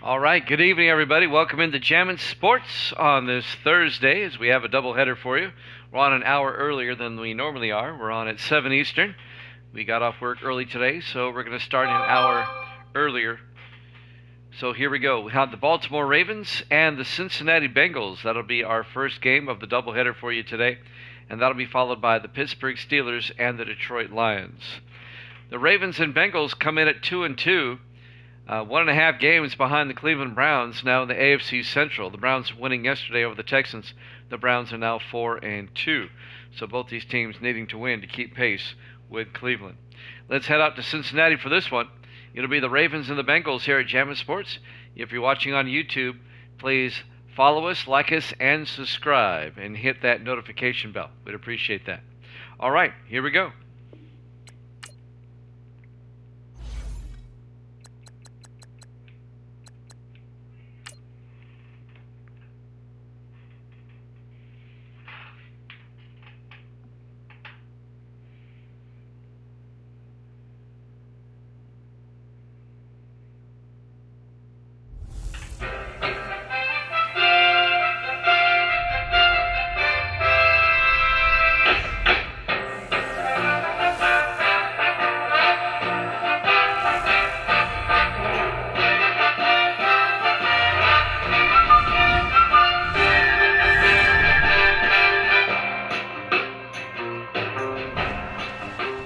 All right, good evening, everybody. Welcome into Jammin' Sports on this Thursday as we have a doubleheader for you. We're on an hour earlier than we normally are. We're on at 7 Eastern. We got off work early today, so we're going to start an hour earlier. So here we go. We have the Baltimore Ravens and the Cincinnati Bengals. That'll be our first game of the doubleheader for you today, and that'll be followed by the Pittsburgh Steelers and the Detroit Lions. The Ravens and Bengals come in at 2-2. 1.5 games behind the Cleveland Browns now in the AFC Central. The Browns winning yesterday over the Texans. The Browns are now 4-2. So both these teams needing to win to keep pace with Cleveland. Let's head out to Cincinnati for this one. It'll be the Ravens and the Bengals here at Jammin' Sports. If you're watching on YouTube, please follow us, like us, and subscribe, and hit that notification bell. We'd appreciate that. All right, here we go.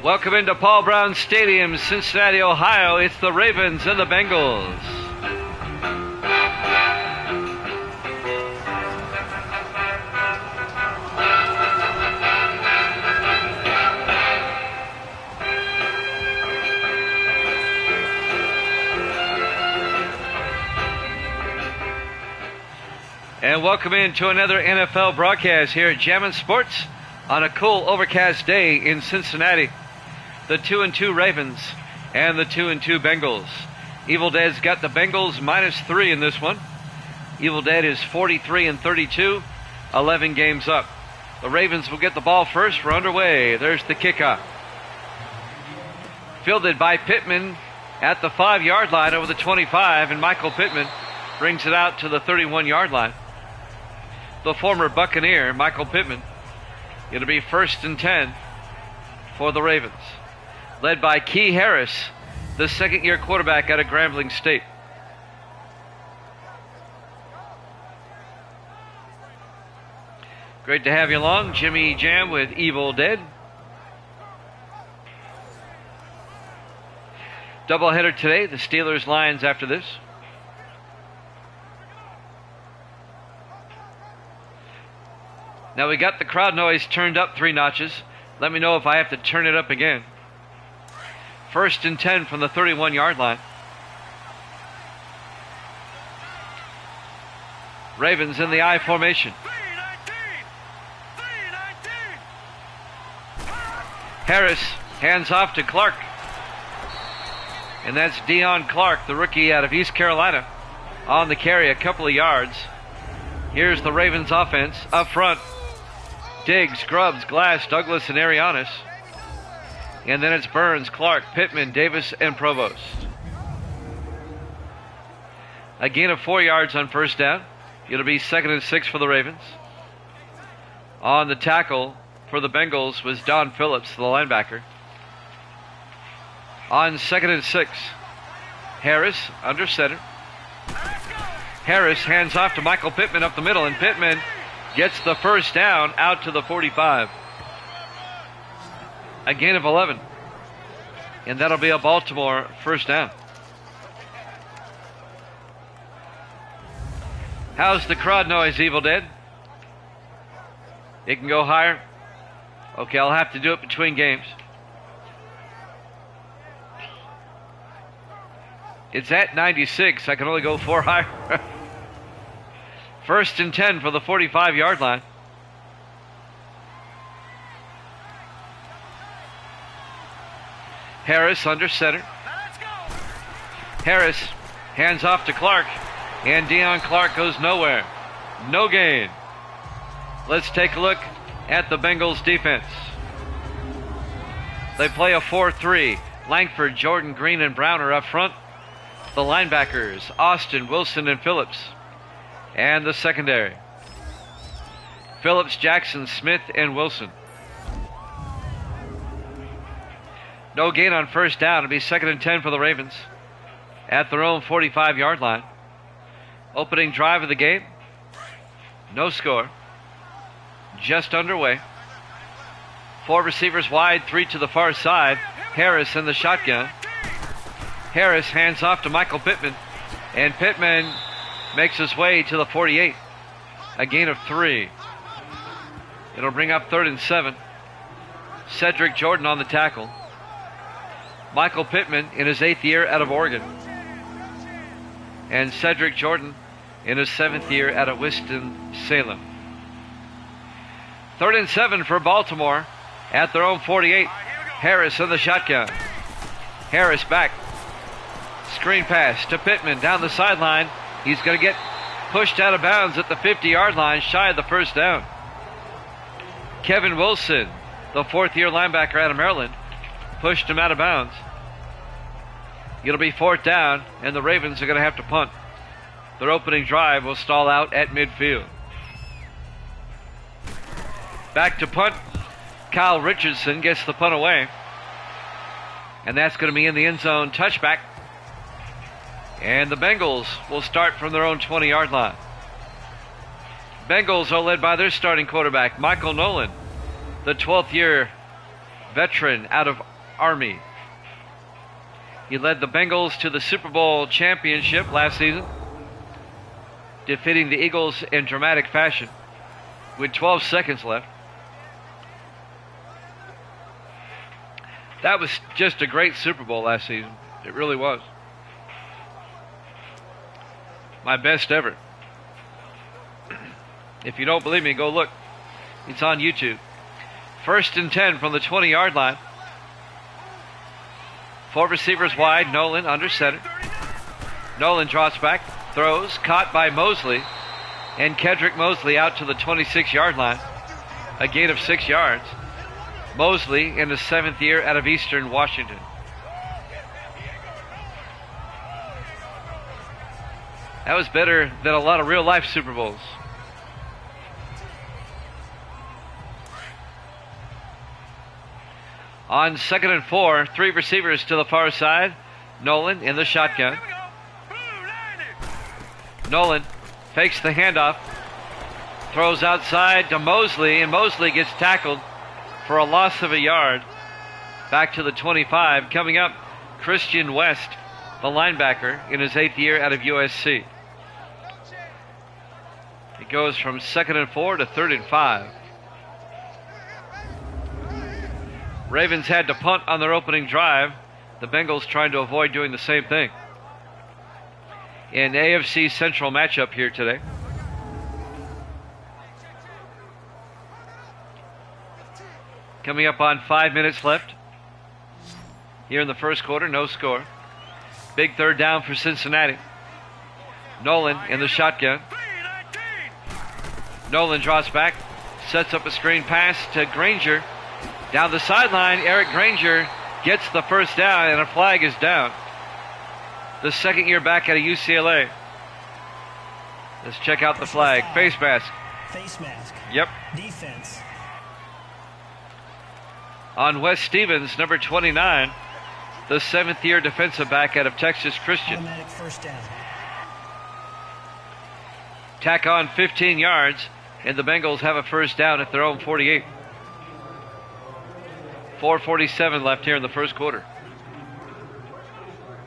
Welcome into Paul Brown Stadium, Cincinnati, Ohio. It's the Ravens and the Bengals. And welcome into another NFL broadcast here at Jammin' Sports on a cool overcast day in Cincinnati. The 2-2 Ravens and the 2-2 Bengals. Evil Dead's got the Bengals -3 in this one. Evil Dead is 43-32, 11 games up. The Ravens will get the ball first. We're underway. There's the kickoff. Fielded by Pittman at the 5-yard line over the 25, and Michael Pittman brings it out to the 31-yard line. The former Buccaneer, Michael Pittman. It'll be 1st and 10 for the Ravens. Led by Key Harris, the second-year quarterback out of Grambling State. Great to have you along. Jimmy Jam with Evil Dead. Doubleheader today, the Steelers Lions after this. Now we got the crowd noise turned up 3 notches. Let me know if I have to turn it up again. 1st and 10 from the 31-yard line. Ravens in the I formation. Harris hands off to Clark. And that's Deion Clark, the rookie out of East Carolina, on the carry a couple of yards. Here's the Ravens offense up front. Diggs, Grubbs, Glass, Douglas, and Arianis. And then it's Burns, Clark, Pittman, Davis, and Provost. A gain of 4 yards on first down. It'll be 2nd and 6 for the Ravens. On the tackle for the Bengals was Don Phillips, the linebacker. On 2nd and 6, Harris under center. Harris hands off to Michael Pittman up the middle, and Pittman gets the first down out to the 45. A gain of 11. And that'll be a Baltimore first down. How's the crowd noise, Evil Dead? It can go higher? Okay, I'll have to do it between games. It's at 96. I can only go 4 higher. 1st and 10 for the 45-yard line. Harris under center. Harris hands off to Clark, and Deion Clark goes nowhere. No gain. Let's take a look at the Bengals defense. They play a 4-3. Langford, Jordan, Green, and Brown are up front. The linebackers, Austin, Wilson, and Phillips. And the secondary, Phillips, Jackson, Smith, and Wilson. No gain on first down. It'll be 2nd and 10 for the Ravens at their own 45-yard line. Opening drive of the game. No score. Just underway. 4 receivers wide, 3 to the far side. Harris in the shotgun. Harris hands off to Michael Pittman. And Pittman makes his way to the 48. A gain of 3. It'll bring up 3rd and 7. Cedric Jordan on the tackle. Michael Pittman in his 8th year out of Oregon. And Cedric Jordan in his 7th year out of Winston-Salem. 3rd and 7 for Baltimore at their own 48. Harris in the shotgun. Harris back. Screen pass to Pittman down the sideline. He's going to get pushed out of bounds at the 50-yard line, shy of the first down. Kevin Wilson, the 4th-year linebacker out of Maryland, pushed him out of bounds. It'll be 4th down, and the Ravens are going to have to punt. Their opening drive will stall out at midfield. Back to punt. Kyle Richardson gets the punt away. And that's going to be in the end zone touchback. And the Bengals will start from their own 20-yard line. Bengals are led by their starting quarterback, Michael Nolan, the 12th-year veteran out of Army. He led the Bengals to the Super Bowl championship last season, defeating the Eagles in dramatic fashion with 12 seconds left. That was just a great Super Bowl last season. It really was. My best ever. If you don't believe me, go look. It's on YouTube. 1st and 10 from the 20-yard line. 4 receivers wide. Nolan under center. Nolan drops back. Throws. Caught by Mosley. And Kedrick Mosley out to the 26-yard line. A gain of 6 yards. Mosley in his 7th year out of Eastern Washington. That was better than a lot of real-life Super Bowls. On 2nd and 4, 3 receivers to the far side. Nolan in the shotgun. Nolan fakes the handoff. Throws outside to Mosley, and Mosley gets tackled for a loss of a yard. Back to the 25. Coming up, Christian West, the linebacker, in his 8th year out of USC. It goes from 2nd and 4 to 3rd and 5. Ravens had to punt on their opening drive. The Bengals trying to avoid doing the same thing. An AFC Central matchup here today. Coming up on 5 minutes left. Here in the first quarter, no score. Big 3rd down for Cincinnati. Nolan in the shotgun. Nolan drops back, sets up a screen pass to Granger. Down the sideline, Eric Granger gets the first down, and a flag is down. The 2nd year back out of UCLA. Let's check out the flag. Face mask. Face mask. Yep. Defense. On Wes Stevens, number 29, the 7th year defensive back out of Texas Christian. Automatic first down. Tack on 15 yards, and the Bengals have a first down at their own 48. 4:47 left here in the first quarter.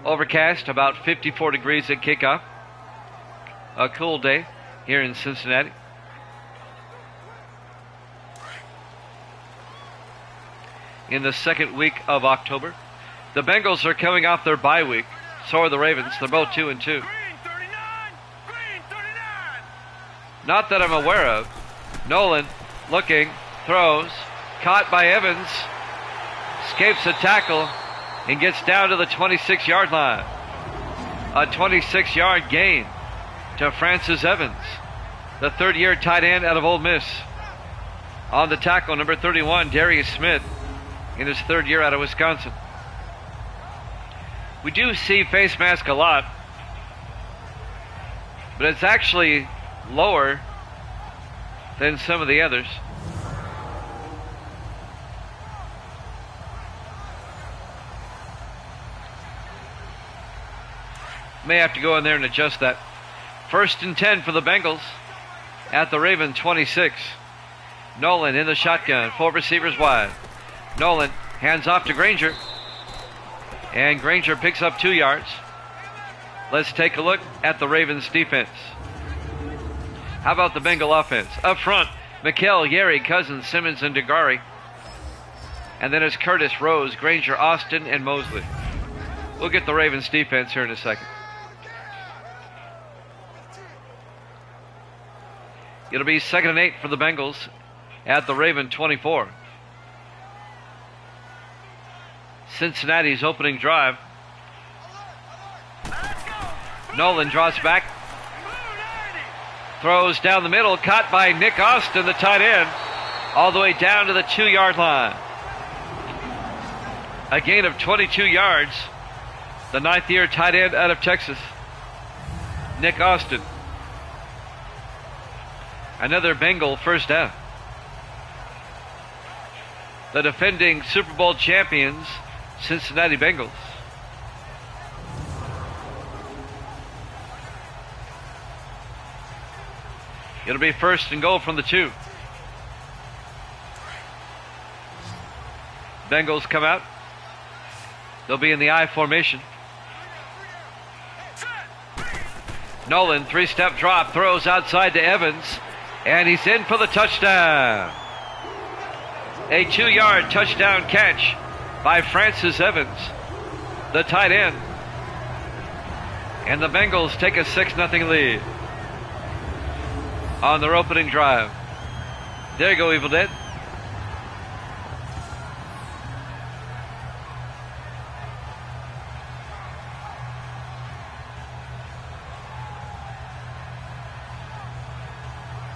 Overcast, about 54 degrees at kickoff. A cool day here in Cincinnati. In the 2nd week of October. The Bengals are coming off their bye week. So are the Ravens. They're both 2-2. Not that I'm aware of. Nolan looking, throws, caught by Evans, escapes a tackle, and gets down to the 26-yard line. A 26-yard gain to Francis Evans, the 3rd-year tight end out of Ole Miss. On the tackle, number 31, Darius Smith, in his 3rd year out of Wisconsin. We do see face mask a lot. but it's actually lower than some of the others. May have to go in there and adjust that. 1st and 10 for the Bengals at the Raven 26. Nolan in the shotgun, 4 receivers wide. Nolan hands off to Granger, and Granger picks up 2 yards. Let's take a look at the Ravens defense. How about the Bengal offense? Up front, McHale, Yeri, Cousins, Simmons, and DeGari. And then it's Curtis, Rose, Granger, Austin, and Mosley. We'll get the Ravens defense here in a second. It'll be 2nd and 8 for the Bengals at the Raven 24. Cincinnati's opening drive. Nolan draws back. Throws down the middle, caught by Nick Austin, the tight end, all the way down to the 2-yard line. A gain of 22 yards. The 9th-year tight end out of Texas, Nick Austin. Another Bengal first down. The defending Super Bowl champions, Cincinnati Bengals. It'll be 1st and goal from the 2. Bengals come out. They'll be in the I formation. Nolan, 3-step drop, throws outside to Evans, and he's in for the touchdown. A 2-yard touchdown catch by Francis Evans, the tight end. And the Bengals take a 6-0 lead on their opening drive. There you go, Evil Dead.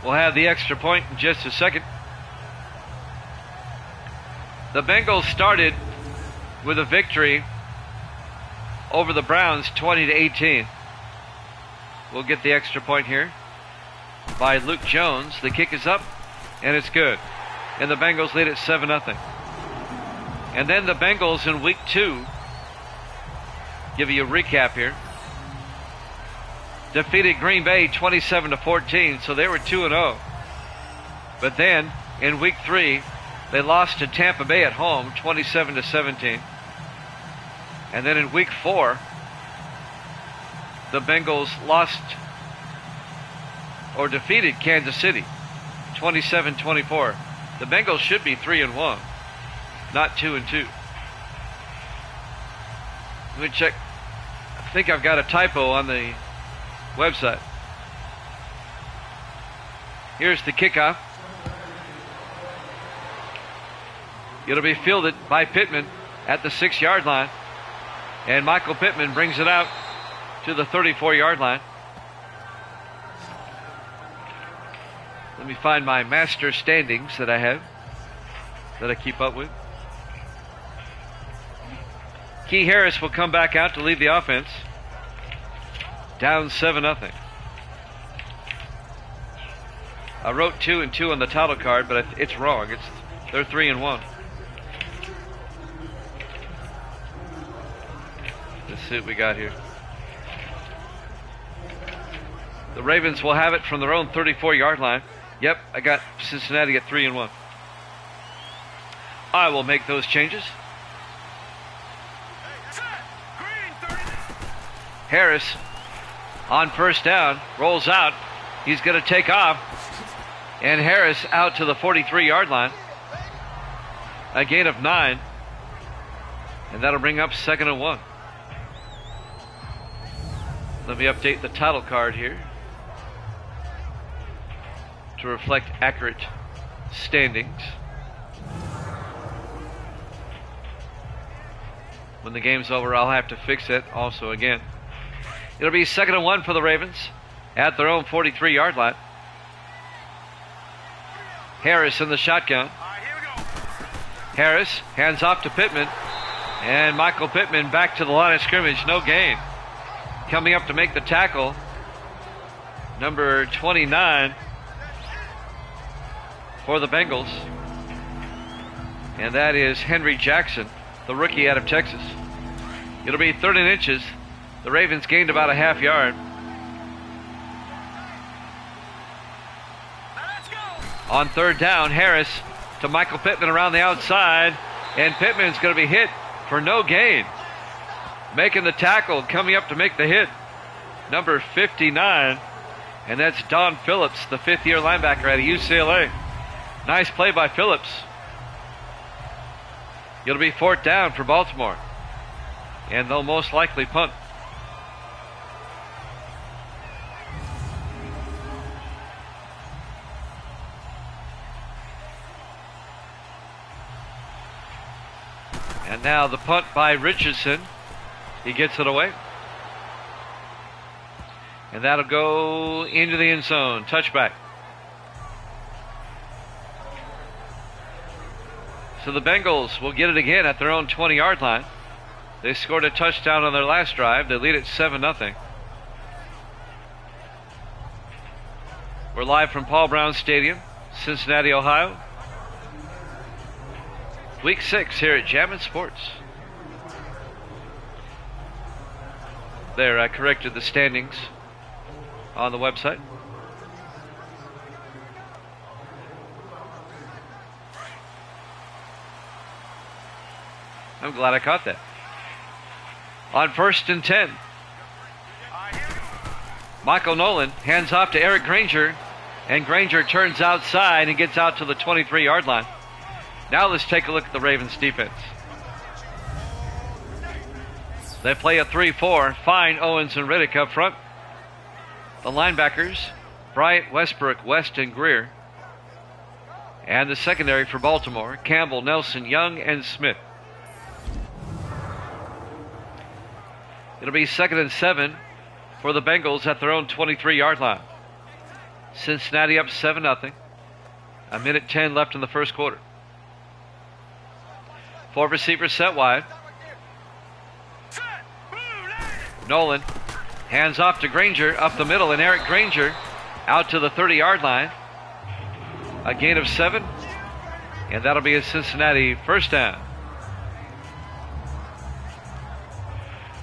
We'll have the extra point in just a second. The Bengals started with a victory over the Browns 20-18. We'll get the extra point here by Luke Jones. The kick is up, and it's good. And the Bengals lead at 7-0. And then the Bengals in week 2, give you a recap here, defeated Green Bay 27-14, so they were 2-0. But then in week 3, they lost to Tampa Bay at home 27-17. And then in week 4, the Bengals lost or defeated Kansas City 27-24. The Bengals should be 3-1, not 2-2. Let me check. I think I've got a typo on the website. Here's the kickoff. It'll be fielded by Pittman at the 6-yard line, and Michael Pittman brings it out to the 34-yard line. Let me find my master standings that I have, that I keep up with. Key Harris will come back out to lead the offense. Down 7-0. I wrote 2-2 on the title card, but it's wrong. They're 3-1. Let's see what we got here. The Ravens will have it from their own 34-yard line. Yep, I got Cincinnati at 3-1. I will make those changes. Harris on first down, rolls out. He's going to take off. And Harris out to the 43-yard line. A gain of 9. And that'll bring up 2nd and 1. Let me update the title card here to reflect accurate standings. When the game's over, I'll have to fix it also again. It'll be 2nd and 1 for the Ravens at their own 43-yard line. Harris in the shotgun. Harris hands off to Pittman, and Michael Pittman back to the line of scrimmage. No gain. Coming up to make the tackle number 29 for the Bengals. And that is Henry Jackson, the rookie out of Texas. It'll be 3rd and inches. The Ravens gained about a half yard. On 3rd down, Harris to Michael Pittman around the outside. And Pittman's going to be hit for no gain. Making the tackle, coming up to make the hit, number 59. And that's Don Phillips, the 5th-year linebacker out of UCLA. Nice play by Phillips. It'll be 4th down for Baltimore. And they'll most likely punt. And now the punt by Richardson. He gets it away. And that'll go into the end zone. Touchback. So the Bengals will get it again at their own 20-yard line. They scored a touchdown on their last drive. They lead it 7-0. We're live from Paul Brown Stadium, Cincinnati, Ohio. Week 6 here at Jammin' Sports. There, I corrected the standings on the website. I'm glad I caught that. On 1st and 10. Michael Nolan hands off to Eric Granger. And Granger turns outside and gets out to the 23-yard line. Now let's take a look at the Ravens defense. They play a 3-4. Fine, Owens, and Riddick up front. The linebackers, Bryant, Westbrook, West, and Greer. And the secondary for Baltimore, Campbell, Nelson, Young, and Smith. It'll be 2nd and 7 for the Bengals at their own 23-yard line. Cincinnati up 7-0. A minute 10 left in the first quarter. 4 receivers set wide. Nolan hands off to Granger up the middle, and Eric Granger out to the 30-yard line. A gain of 7, and that'll be a Cincinnati first down.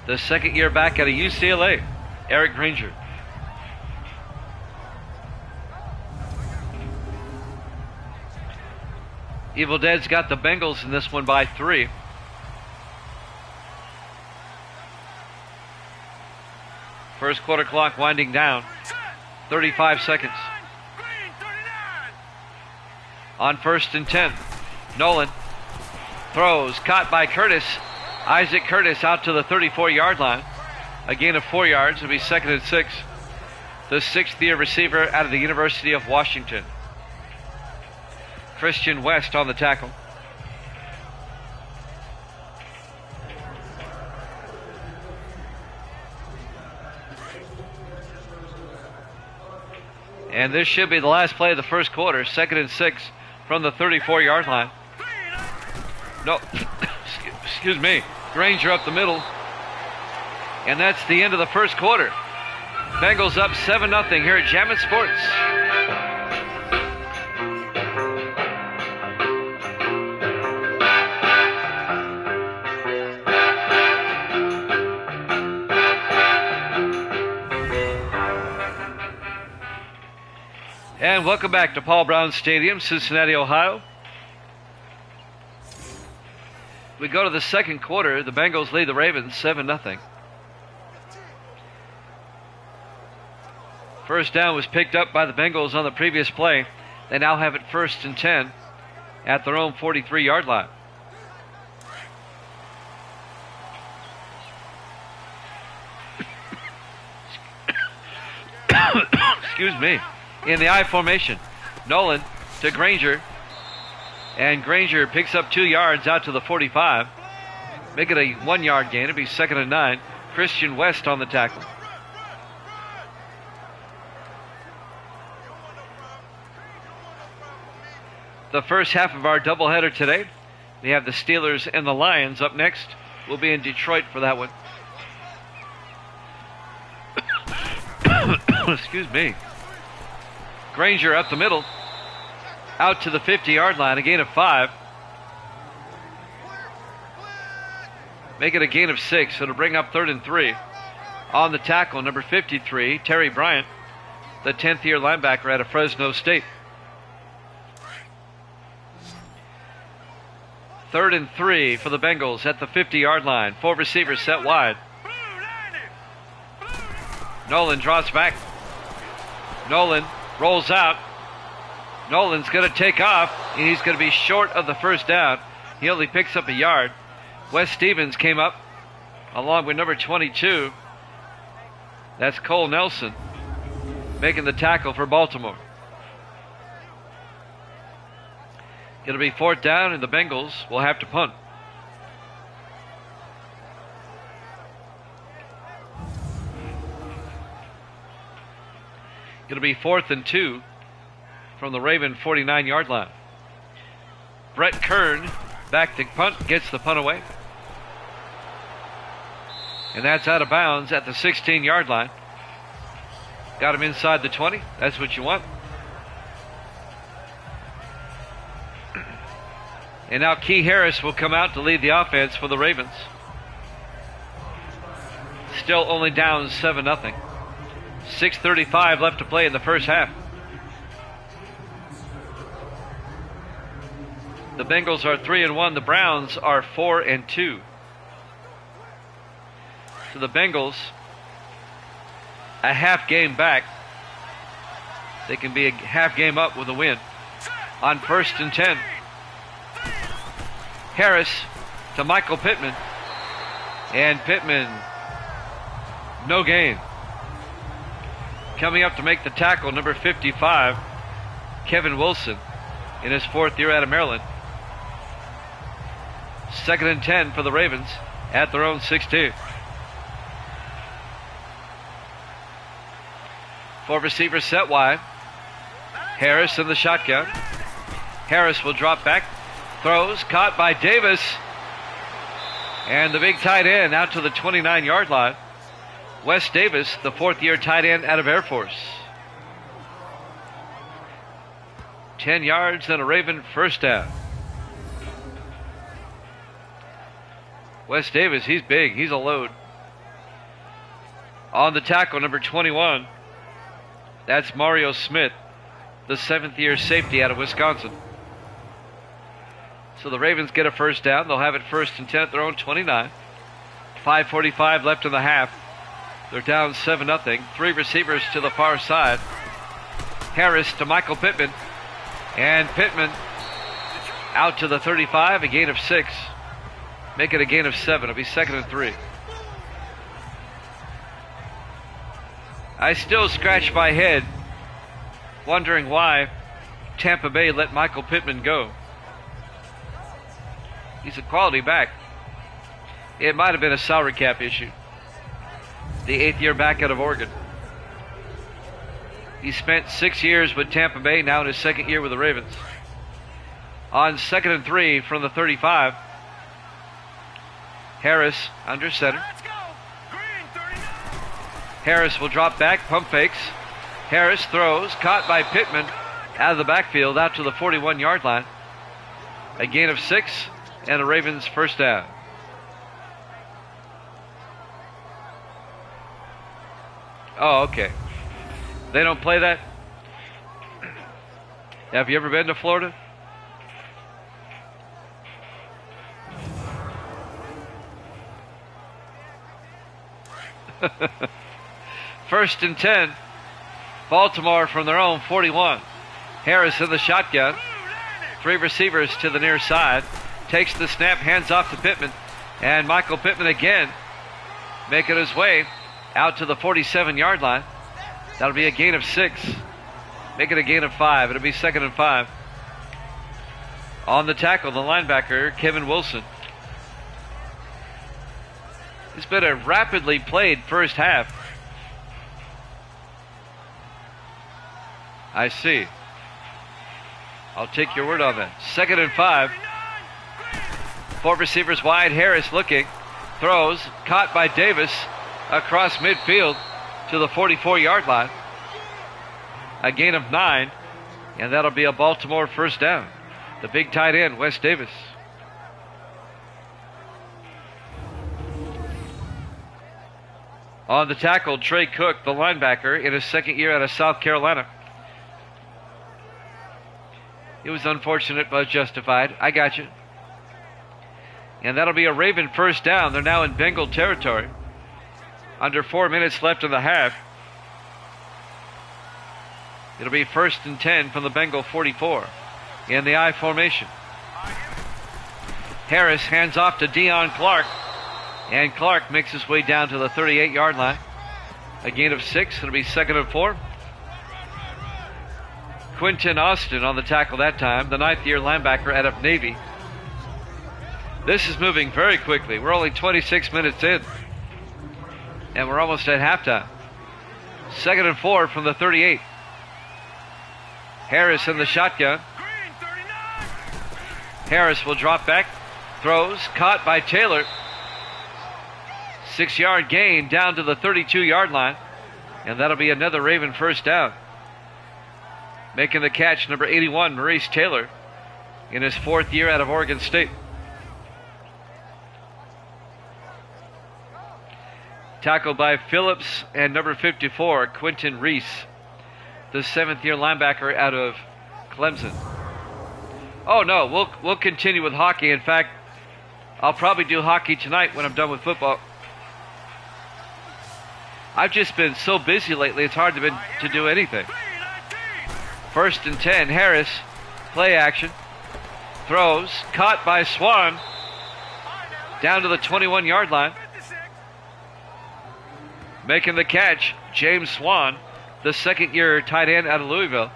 The 2nd-year back out of UCLA, Eric Granger. Evil Dead's got the Bengals in this one by 3. First quarter clock winding down. 35 seconds. On 1st and 10. Nolan throws, caught by Curtis. Isaac Curtis out to the 34-yard line. A gain of 4 yards. It'll be 2nd and 6. The 6th-year receiver out of the University of Washington. Christian West on the tackle. And this should be the last play of the first quarter. 2nd and 6 from the 34-yard line. No, excuse me. Granger up the middle. And that's the end of the first quarter. Bengals up 7-0 here at Jammin' Sports. And welcome back to Paul Brown Stadium, Cincinnati, Ohio. We go to the second quarter. The Bengals lead the Ravens 7-0. First down was picked up by the Bengals on the previous play. They now have it 1st and 10 at their own 43-yard line. Excuse me. In the I formation, Nolan to Granger, and Granger picks up 2 yards out to the 45. Make it a 1-yard gain. It'll be 2nd and 9. Christian West on the tackle. The first half of our doubleheader today, we have the Steelers and the Lions up next. We'll be in Detroit for that one. Excuse me. Granger up the middle. Out to the 50-yard line, a gain of 5. Make it a gain of 6. It'll bring up 3rd and 3. On the tackle, number 53, Terry Bryant, the 10th-year linebacker out of Fresno State. 3rd and 3 for the Bengals at the 50-yard line. 4 receivers set wide. Nolan draws back. Nolan rolls out. Nolan's going to take off, and he's going to be short of the first down. He only picks up a yard. Wes Stevens came up along with number 22. That's Cole Nelson making the tackle for Baltimore. It'll be 4th down, and the Bengals will have to punt. It'll be 4th and 2 from the Raven 49-yard line. Brett Kern back to punt, gets the punt away. And that's out of bounds at the 16-yard line. Got him inside the 20. That's what you want. And now Key Harris will come out to lead the offense for the Ravens. Still only down 7-0. 6:35 left to play in the first half. The Bengals are 3-1. The Browns are 4-2. So the Bengals, a half game back. They can be a half game up with a win. On 1st and 10. Harris to Michael Pittman. And Pittman, no gain. Coming up to make the tackle, number 55, Kevin Wilson, in his 4th year out of Maryland. 2nd and 10 for the Ravens at their own 6-2. 4 receivers set wide. Harris in the shotgun. Harris will drop back. Throws, caught by Davis. And the big tight end out to the 29-yard line. Wes Davis, the 4th year tight end out of Air Force. 10 yards and a Raven first down. Wes Davis, he's big. He's a load. On the tackle, number 21. That's Mario Smith, the 7th year safety out of Wisconsin. So the Ravens get a first down. They'll have it 1st and 10 at their own 29. 5:45 left in the half. They're down 7-0. 3 receivers to the far side. Harris to Michael Pittman. And Pittman out to the 35, a gain of 6. Make it a gain of 7. It'll be 2nd and 3. I still scratch my head wondering why Tampa Bay let Michael Pittman go. He's a quality back. It might have been a salary cap issue. The 8th year back out of Oregon. He spent 6 years with Tampa Bay, now in his 2nd year with the Ravens. On 2nd and 3 from the 35. Harris under center. Harris will drop back, pump fakes. Harris throws, caught by Pittman out of the backfield, out to the 41-yard line. A gain of 6 and a Ravens first down. Oh, okay. They don't play that? Have you ever been to Florida? First and 10. Baltimore from their own 41. Harris in the shotgun. 3 receivers to the near side. Takes the snap, hands off to Pittman. And Michael Pittman again making his way out to the 47-yard line. That'll be a gain of 6. Make it a gain of 5. It'll be 2nd and 5. On the tackle, the linebacker, Kevin Wilson. It's been a rapidly played first half. I see. I'll take your word on that. 2nd and 5. 4 receivers wide. Harris looking. Throws. Caught by Davis across midfield to the 44-yard line. a gain of 9, and that'll be a Baltimore first down. The big tight end, Wes Davis. On the tackle, Trey Cook, the linebacker, in his second year out of South Carolina. It was unfortunate but justified. I got you. And that'll be a Raven first down. They're now in Bengal territory. Under 4 minutes left in the half. It'll be 1st and 10 from the Bengal 44 in the I formation. Harris hands off to Deion Clark. And Clark makes his way down to the 38-yard line. A gain of 6. It'll be 2nd and 4. Quentin Austin on the tackle that time, the 9th-year linebacker out of Navy. This is moving very quickly. We're only 26 minutes in. And we're almost at halftime. 2nd and 4 from the 38. Harris in the shotgun. Harris will drop back. Throws. Caught by Taylor. 6-yard gain down to the 32-yard line. And that'll be another Raven first down. Making the catch, number 81, Maurice Taylor, in his 4th year out of Oregon State. Tackled by Phillips and number 54, Quentin Reese, the 7th-year linebacker out of Clemson. Oh, no, we'll continue with hockey. In fact, I'll probably do hockey tonight when I'm done with football. I've just been so busy lately, it's hard to do anything. 1st and 10, Harris, play action, throws, caught by Swan, down to the 21-yard line. Making the catch, James Swan, the 2nd-year tight end out of Louisville.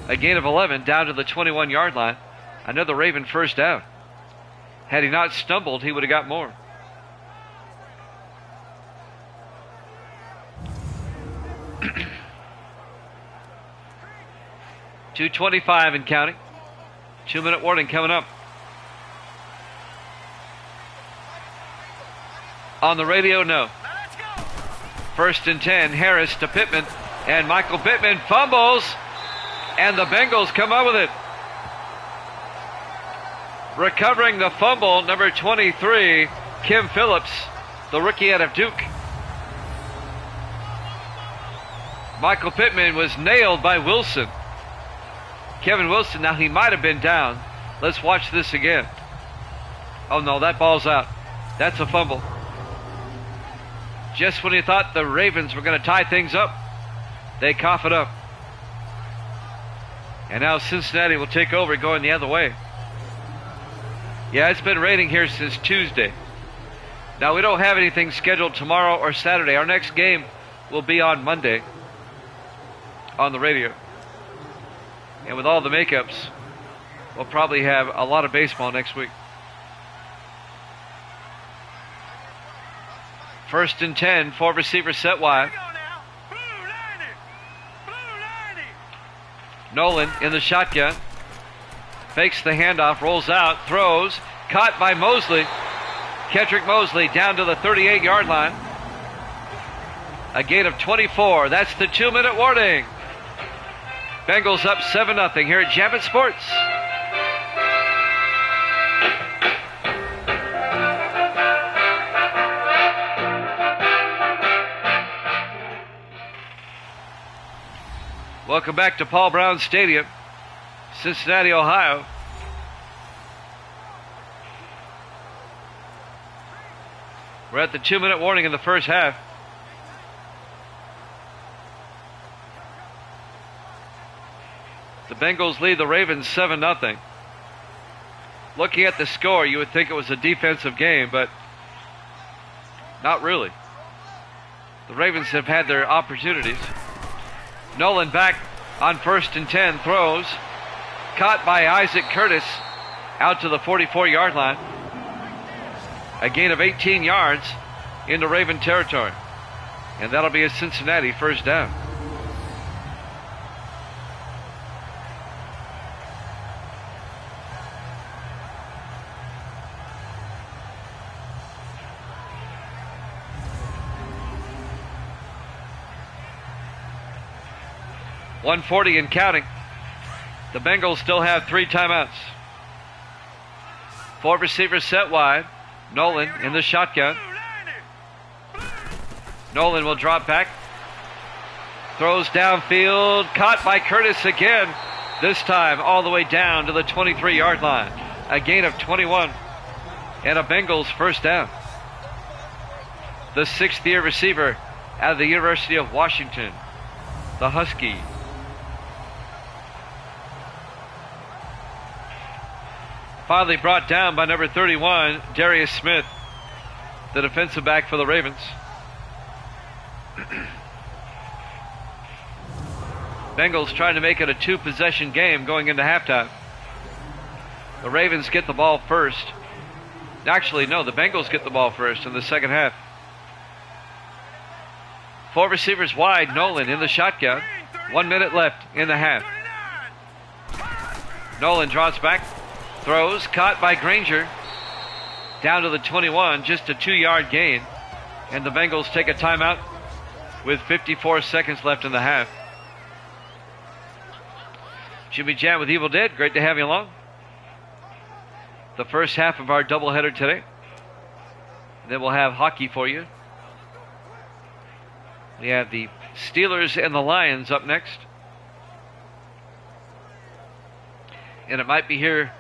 A gain of 11 down to the 21-yard line. Another Raven first down. Had he not stumbled, he would have got more. .225 and counting. 2-minute warning coming up. On the radio, no. 1st and 10, Harris to Pittman, and Michael Pittman fumbles, and the Bengals come up with it. Recovering the fumble, number 23, Kim Phillips, the rookie out of Duke. Michael Pittman was nailed by Wilson. Kevin Wilson, now he might have been down. Let's watch this again. Oh no, that ball's out. That's a fumble. Just when you thought the Ravens were going to tie things up, they cough it up. And now Cincinnati will take over going the other way. Yeah, it's been raining here since Tuesday. Now we don't have anything scheduled tomorrow or Saturday. Our next game will be on Monday on the radio. And with all the makeups, we'll probably have a lot of baseball next week. 1st and 10, 4 receivers set wide. Nolan in the shotgun. Fakes the handoff, rolls out, throws, caught by Mosley. Kedrick Mosley down to the 38-yard line. A gain of 24. That's the 2-minute warning. Bengals up 7-0 here at Jammin' Sports. Welcome back to Paul Brown Stadium, Cincinnati, Ohio. We're at the 2-minute warning in the first half. The Bengals lead the Ravens 7-0. Looking at the score, you would think it was a defensive game, but not really. The Ravens have had their opportunities. Nolan back on 1st and 10, throws, caught by Isaac Curtis out to the 44-yard line. A gain of 18 yards into Raven territory. And that'll be a Cincinnati first down. 1:40 and counting. The Bengals still have 3 timeouts. 4 receivers set wide. Nolan in the shotgun. Nolan will drop back. Throws downfield. Caught by Curtis again. This time all the way down to the 23-yard line. A gain of 21. And a Bengals first down. The 6th-year receiver out of the University of Washington, the Husky. Finally brought down by number 31, Darius Smith, the defensive back for the Ravens. Bengals trying to make it a 2-possession game going into halftime. The Ravens get the ball first. Actually, no, the Bengals get the ball first in the second half. 4 receivers wide. Nolan in the shotgun. 1 minute left in the half. Nolan draws back. Throws. Caught by Granger. Down to the 21. Just a 2-yard gain. And the Bengals take a timeout with 54 seconds left in the half. Jimmy Jam with Evil Dead. Great to have you along. The first half of our doubleheader today. Then we'll have hockey for you. We have the Steelers and the Lions up next. And it might be here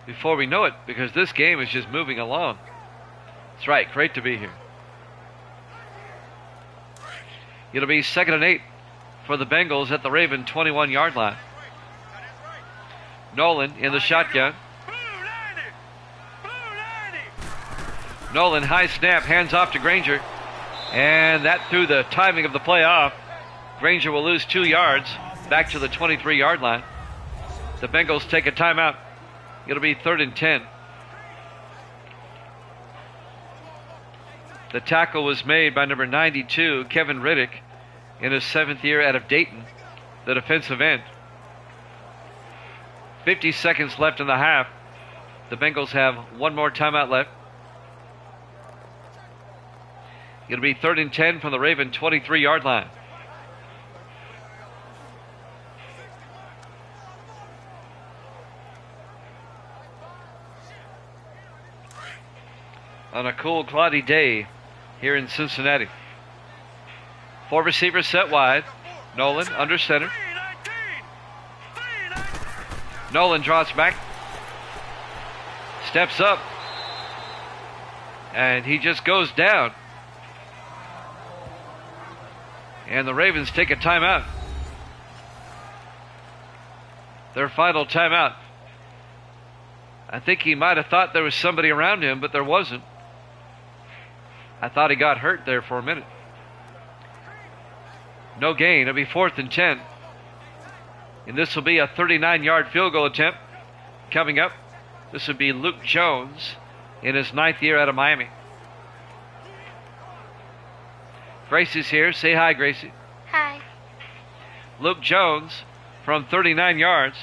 before we know it, because this game is just moving along. That's right, great to be here. It'll be 2nd and 8 for the Bengals at the Raven 21-yard line. Nolan in the shotgun. Nolan, high snap, hands off to Granger. And that threw the timing of the play off. Granger will lose 2 yards back to the 23-yard line. The Bengals take a timeout. It'll be 3rd and 10. The tackle was made by number 92, Kevin Riddick, in his 7th year out of Dayton, the defensive end. 50 seconds left in the half. The Bengals have 1 more timeout left. It'll be 3rd and 10 from the Raven 23-yard line. On a cool, cloudy day here in Cincinnati. 4 receivers set wide. Nolan under center. Nolan draws back. Steps up. And he just goes down. And the Ravens take a timeout. Their final timeout. I think he might have thought there was somebody around him, but there wasn't. I thought he got hurt there for a minute. No gain. It'll be 4th and 10. And this will be a 39-yard field goal attempt coming up. This would be Luke Jones in his 9th year out of Miami. Gracie's here. Say hi, Gracie. Hi. Luke Jones from 39 yards.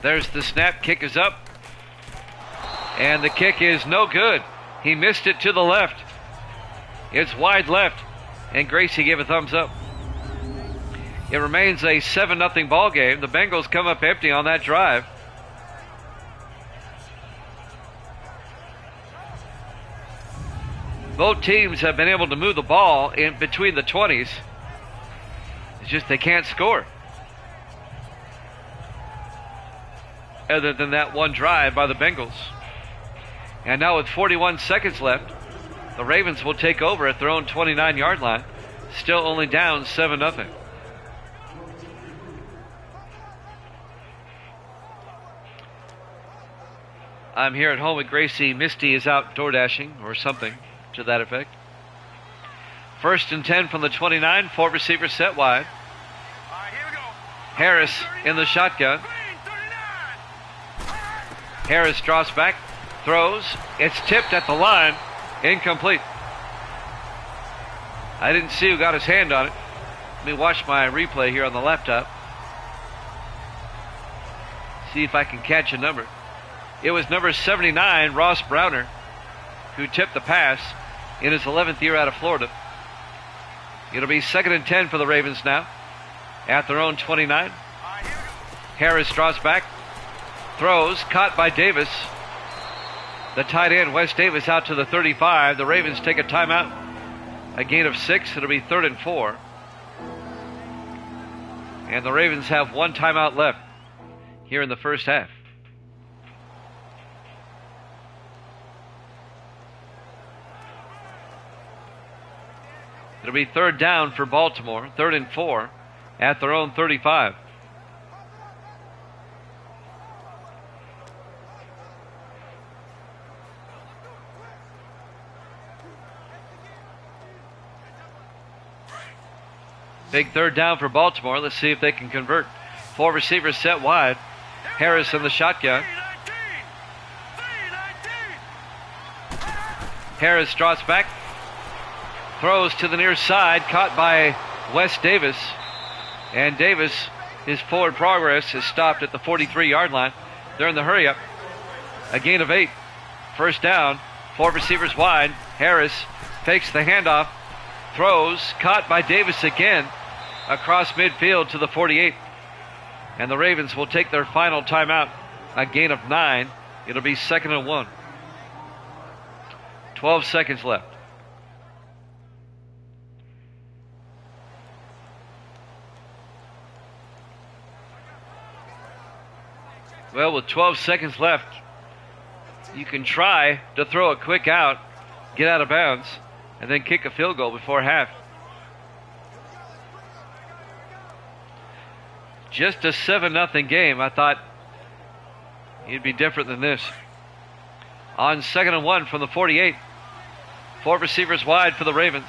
There's the snap. Kick is up. And the kick is no good. He missed it to the left. It's wide left. And Gracie gave a thumbs up. It remains a 7-0 ball game. The Bengals come up empty on that drive. Both teams have been able to move the ball in between the 20s. It's just they can't score. Other than that one drive by the Bengals. And now with 41 seconds left, the Ravens will take over at their own 29-yard line. Still only down 7-0. I'm here at home with Gracie. Misty is out door dashing or something to that effect. 1st and 10 from the 29. 4 receivers set wide. Harris in the shotgun. Harris draws back, throws. It's tipped at the line. Incomplete. I didn't see who got his hand on it. Let me watch my replay here on the laptop. See if I can catch a number. It was number 79, Ross Browner, who tipped the pass. in his 11th year out of Florida. It'll be 2nd and 10 for the Ravens now at their own 29. Harris draws back, throws, caught by Davis. The tight end, Wes Davis, out to the 35. The Ravens take a timeout, a gain of 6. It'll be 3rd and 4. And the Ravens have one timeout left here in the first half. It'll be 3rd down for Baltimore, 3rd and 4 at their own 35. Big 3rd down for Baltimore. Let's see if they can convert. 4 receivers set wide. Harris in the shotgun. Harris drops back. Throws to the near side. Caught by Wes Davis. And Davis, his forward progress is stopped at the 43-yard line. They're in the hurry up. A gain of 8. 1st down. 4 receivers wide. Harris fakes the handoff. Throws. Caught by Davis again. Across midfield to the 48. And the Ravens will take their final timeout. A gain of 9. It'll be 2nd and 1. 12 seconds left. Well, with 12 seconds left, you can try to throw a quick out, get out of bounds, and then kick a field goal before half. Just a 7-0 game. I thought it'd be different than this. On 2nd and 1 from the 48. 4 receivers wide for the Ravens.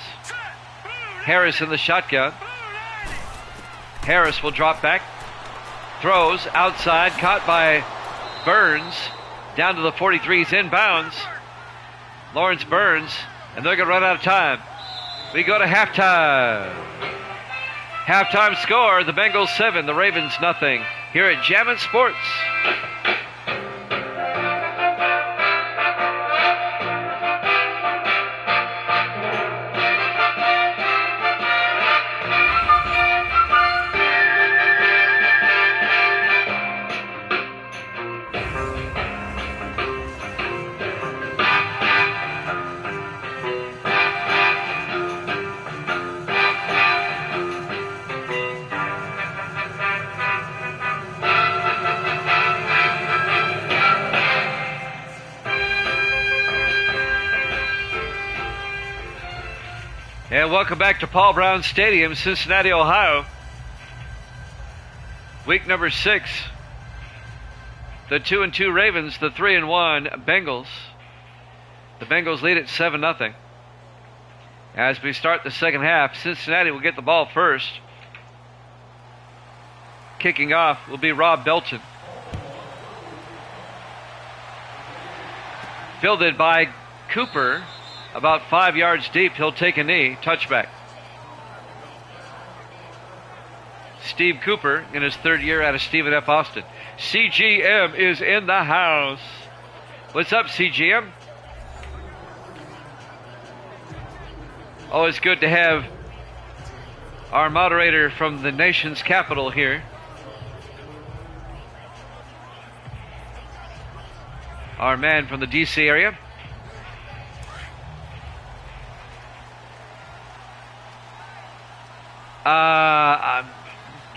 Harris in the shotgun. Harris will drop back. Throws outside, caught by Burns. Down to the 43, he's inbounds. Lawrence Burns, and they're going to run out of time. We go to halftime. Halftime score, the Bengals 7, the Ravens nothing. Here at Jammin' Sports. And welcome back to Paul Brown Stadium, Cincinnati, Ohio. Week number 6. The 2-2 Ravens, the 3-1 Bengals. The Bengals lead at 7-0. As we start the second half, Cincinnati will get the ball first. Kicking off will be Rob Belton. Fielded by Cooper. About 5 yards deep, he'll take a knee. Touchback. Steve Cooper in his 3rd year out of Stephen F. Austin. CGM is in the house. What's up, CGM? Always good to have our moderator from the nation's capital here. Our man from the D.C. area.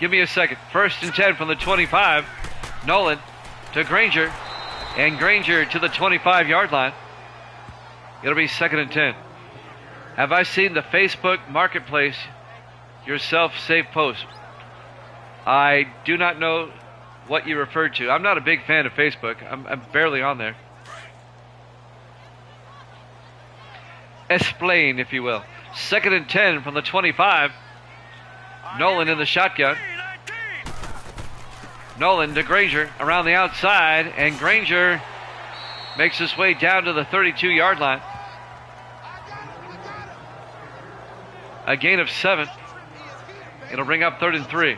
Give me a second. 1st and 10 from the 25. Nolan to Granger. And Granger to the 25-yard line. It'll be 2nd and 10. Have I seen the Facebook Marketplace yourself safe post? I do not know what you referred to. I'm not a big fan of Facebook. I'm barely on there. Explain, if you will. 2nd and 10 from the 25. Nolan in the shotgun. Nolan to Granger around the outside, and Granger makes his way down to the 32-yard line. A gain of 7. It'll bring up 3rd and 3.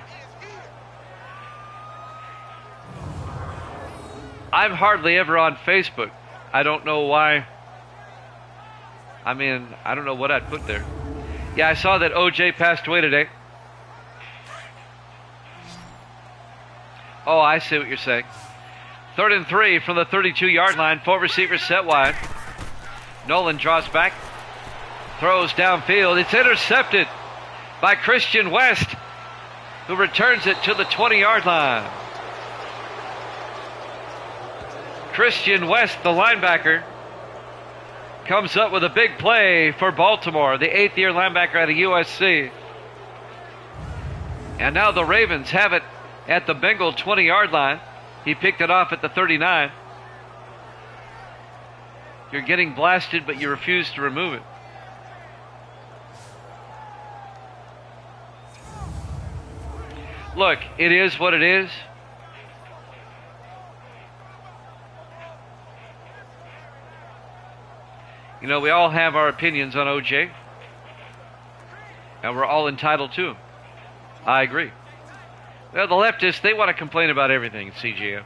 I'm hardly ever on Facebook. I don't know why I mean, I don't know what I'd put there. Yeah, I saw that OJ passed away today. Oh, I see what you're saying. 3rd and 3 from the 32-yard line. 4 receivers set wide. Nolan draws back. Throws downfield. It's intercepted by Christian West, who returns it to the 20-yard line. Christian West, the linebacker, comes up with a big play for Baltimore, the 8th-year linebacker out of USC. And now the Ravens have it at the Bengal 20-yard line. He picked it off at the 39. You're getting blasted, but you refuse to remove it. Look, it is what it is. You know, we all have our opinions on OJ, and we're all entitled to them. I agree. Well, the leftists, they want to complain about everything in CGM.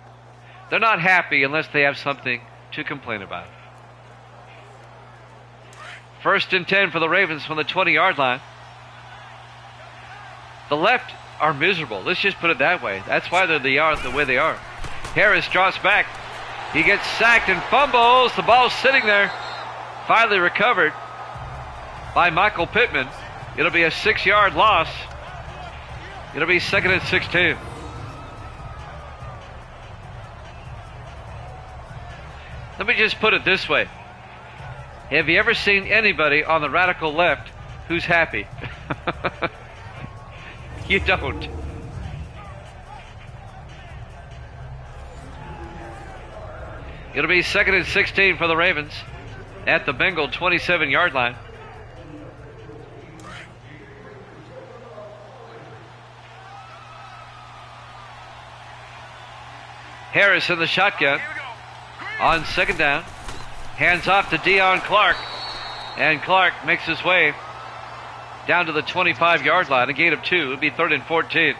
They're not happy unless they have something to complain about. 1st and 10 for the Ravens from the 20-yard line. The left are miserable. Let's just put it that way. That's why they're the way they are. Harris drops back. He gets sacked and fumbles. The ball's sitting there. Finally recovered by Michael Pittman. It'll be a 6-yard loss. It'll be 2nd and 16. Let me just put it this way. Have you ever seen anybody on the radical left who's happy? You don't. It'll be 2nd and 16 for the Ravens at the Bengal 27-yard line. Harris in the shotgun on 2nd down. Hands off to Deion Clark. And Clark makes his way down to the 25-yard line. A gain of 2. It would be 3rd and 14.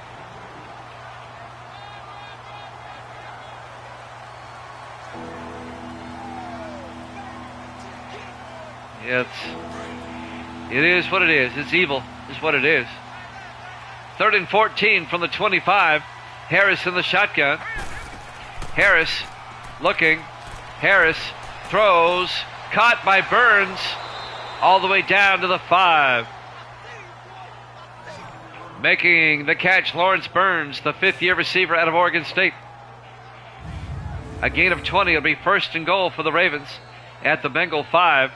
It is what it is. It's evil is what it is. 3rd and 14 from the 25. Harris in the shotgun. Harris looking. Harris throws. Caught by Burns. All the way down to the 5. Making the catch, Lawrence Burns, the 5th-year receiver out of Oregon State. A gain of 20. It'll be 1st and goal for the Ravens at the Bengal 5.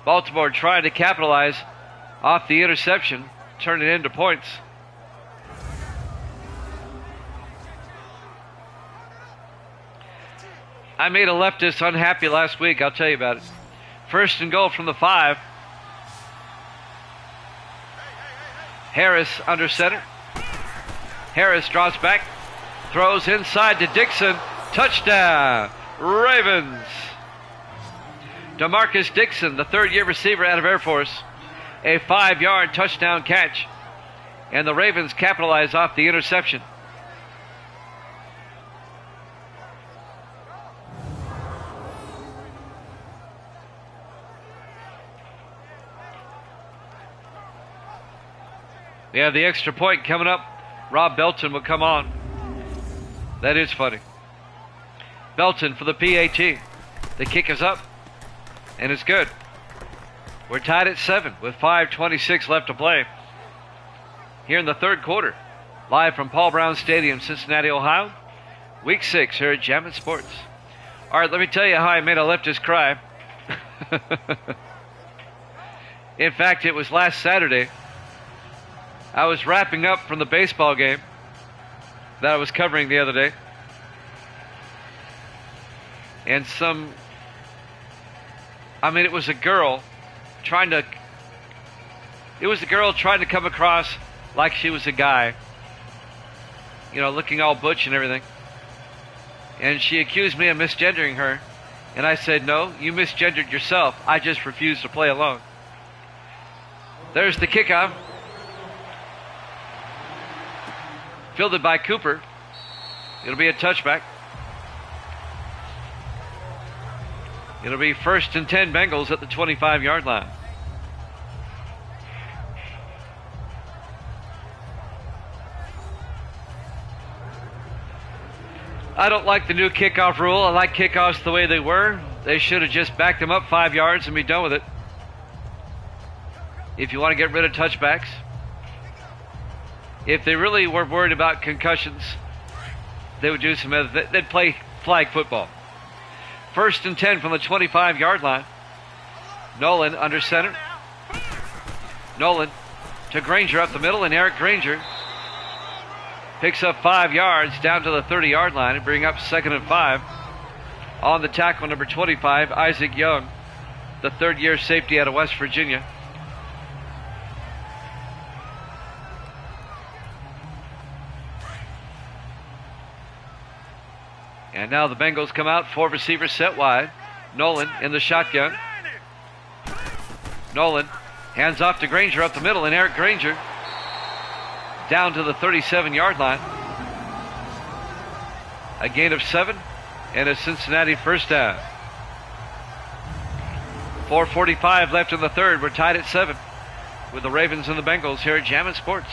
Baltimore trying to capitalize off the interception, turn it into points. I made a leftist unhappy last week, I'll tell you about it. 1st and goal from the 5. Harris under center. Harris drops back, throws inside to Dixon. Touchdown, Ravens. DeMarcus Dixon, the 3rd-year receiver out of Air Force. A 5-yard touchdown catch. And the Ravens capitalize off the interception. We have the extra point coming up. Rob Belton will come on. That is funny. Belton for the PAT. The kick is up, and it's good. We're tied at 7 with 5:26 left to play here in the 3rd quarter. Live from Paul Brown Stadium, Cincinnati, Ohio. Week 6 here at Jammin' Sports. All right, let me tell you how I made a leftist cry. In fact, it was last Saturday. I was wrapping up from the baseball game that I was covering the other day. And it was a girl trying to come across like she was a guy. You know, looking all butch and everything. And she accused me of misgendering her. And I said, no, you misgendered yourself. I just refused to play along. There's the kickoff. Fielded by Cooper. It'll be a touchback. It'll be 1st and 10 Bengals at the 25-yard line. I don't like the new kickoff rule. I like kickoffs the way they were. They should have just backed them up 5 yards and be done with it. If you want to get rid of touchbacks. If they really were worried about concussions, they would do some other. They'd play flag football. 1st and 10 from the 25-yard line. Nolan under center. Nolan to Granger up the middle, and Eric Granger picks up 5 yards down to the 30-yard line and bring up 2nd and 5. On the tackle, number 25, Isaac Young, the third-year safety out of West Virginia. And now the Bengals come out, 4 receivers set wide. Nolan in the shotgun. Nolan hands off to Granger up the middle, and Eric Granger down to the 37-yard line. A gain of 7 and a Cincinnati first down. 4:45 left in the third. We're tied at 7 with the Ravens and the Bengals here at Jammin' Sports.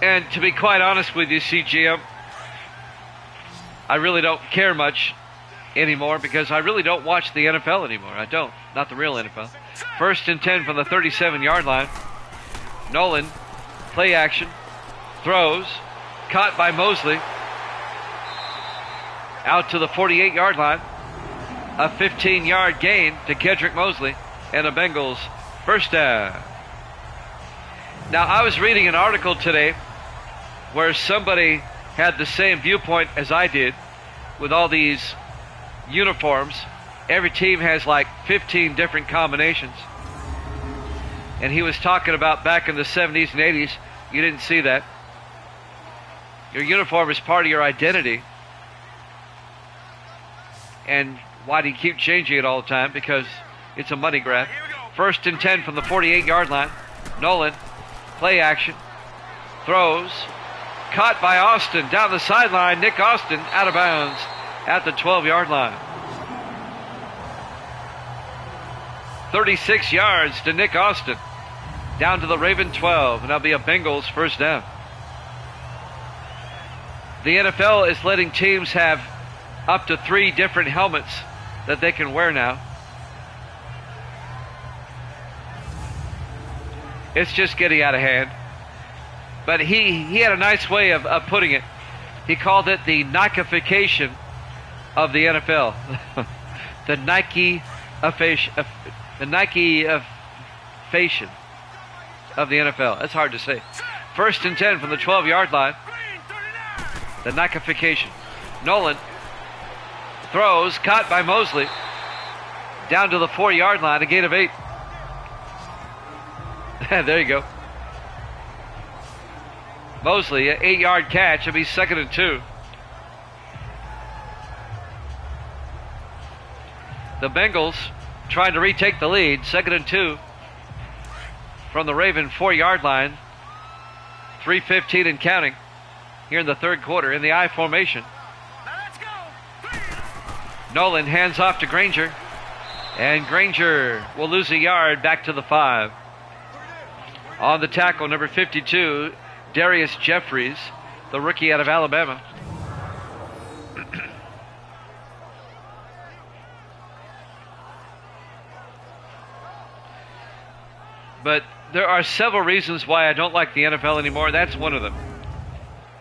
And to be quite honest with you, CGM, I really don't care much anymore because I really don't watch the NFL anymore. I don't. Not the real NFL. 1st and 10 from the 37-yard line. Nolan, play action, throws, caught by Mosley. Out to the 48-yard line. A 15-yard gain to Kedrick Mosley and the Bengals first down. Now, I was reading an article today where somebody had the same viewpoint as I did with all these uniforms. Every team has like 15 different combinations. And he was talking about back in the 70s and 80s, you didn't see that. Your uniform is part of your identity. And why do you keep changing it all the time? Because it's a money grab. 1st and 10 from the 48-yard line. Nolan, play action, throws, caught by Austin down the sideline. Nick Austin out of bounds at the 12-yard line. 36 yards to Nick Austin. Down to the Raven 12, and that'll be a Bengals first down. The NFL is letting teams have up to 3 different helmets that they can wear now. It's just getting out of hand. But he had a nice way of putting it. He called it the Nike-ification of the NFL. The Nike-ification of the NFL. That's hard to say. 1st and 10 from the 12-yard line. The Nike-ification. Nolan throws, caught by Mosley. Down to the 4-yard line, a gain of 8. There you go. Mosley, an 8-yard catch. It'll be 2nd and 2. The Bengals trying to retake the lead. 2nd and 2 from the Raven 4-yard line. 3:15 and counting here in the third quarter in the I formation. Nolan hands off to Granger. And Granger will lose a yard back to the 5. On the tackle, number 52, Darius Jeffries, the rookie out of Alabama. But there are several reasons why I don't like the NFL anymore. That's one of them.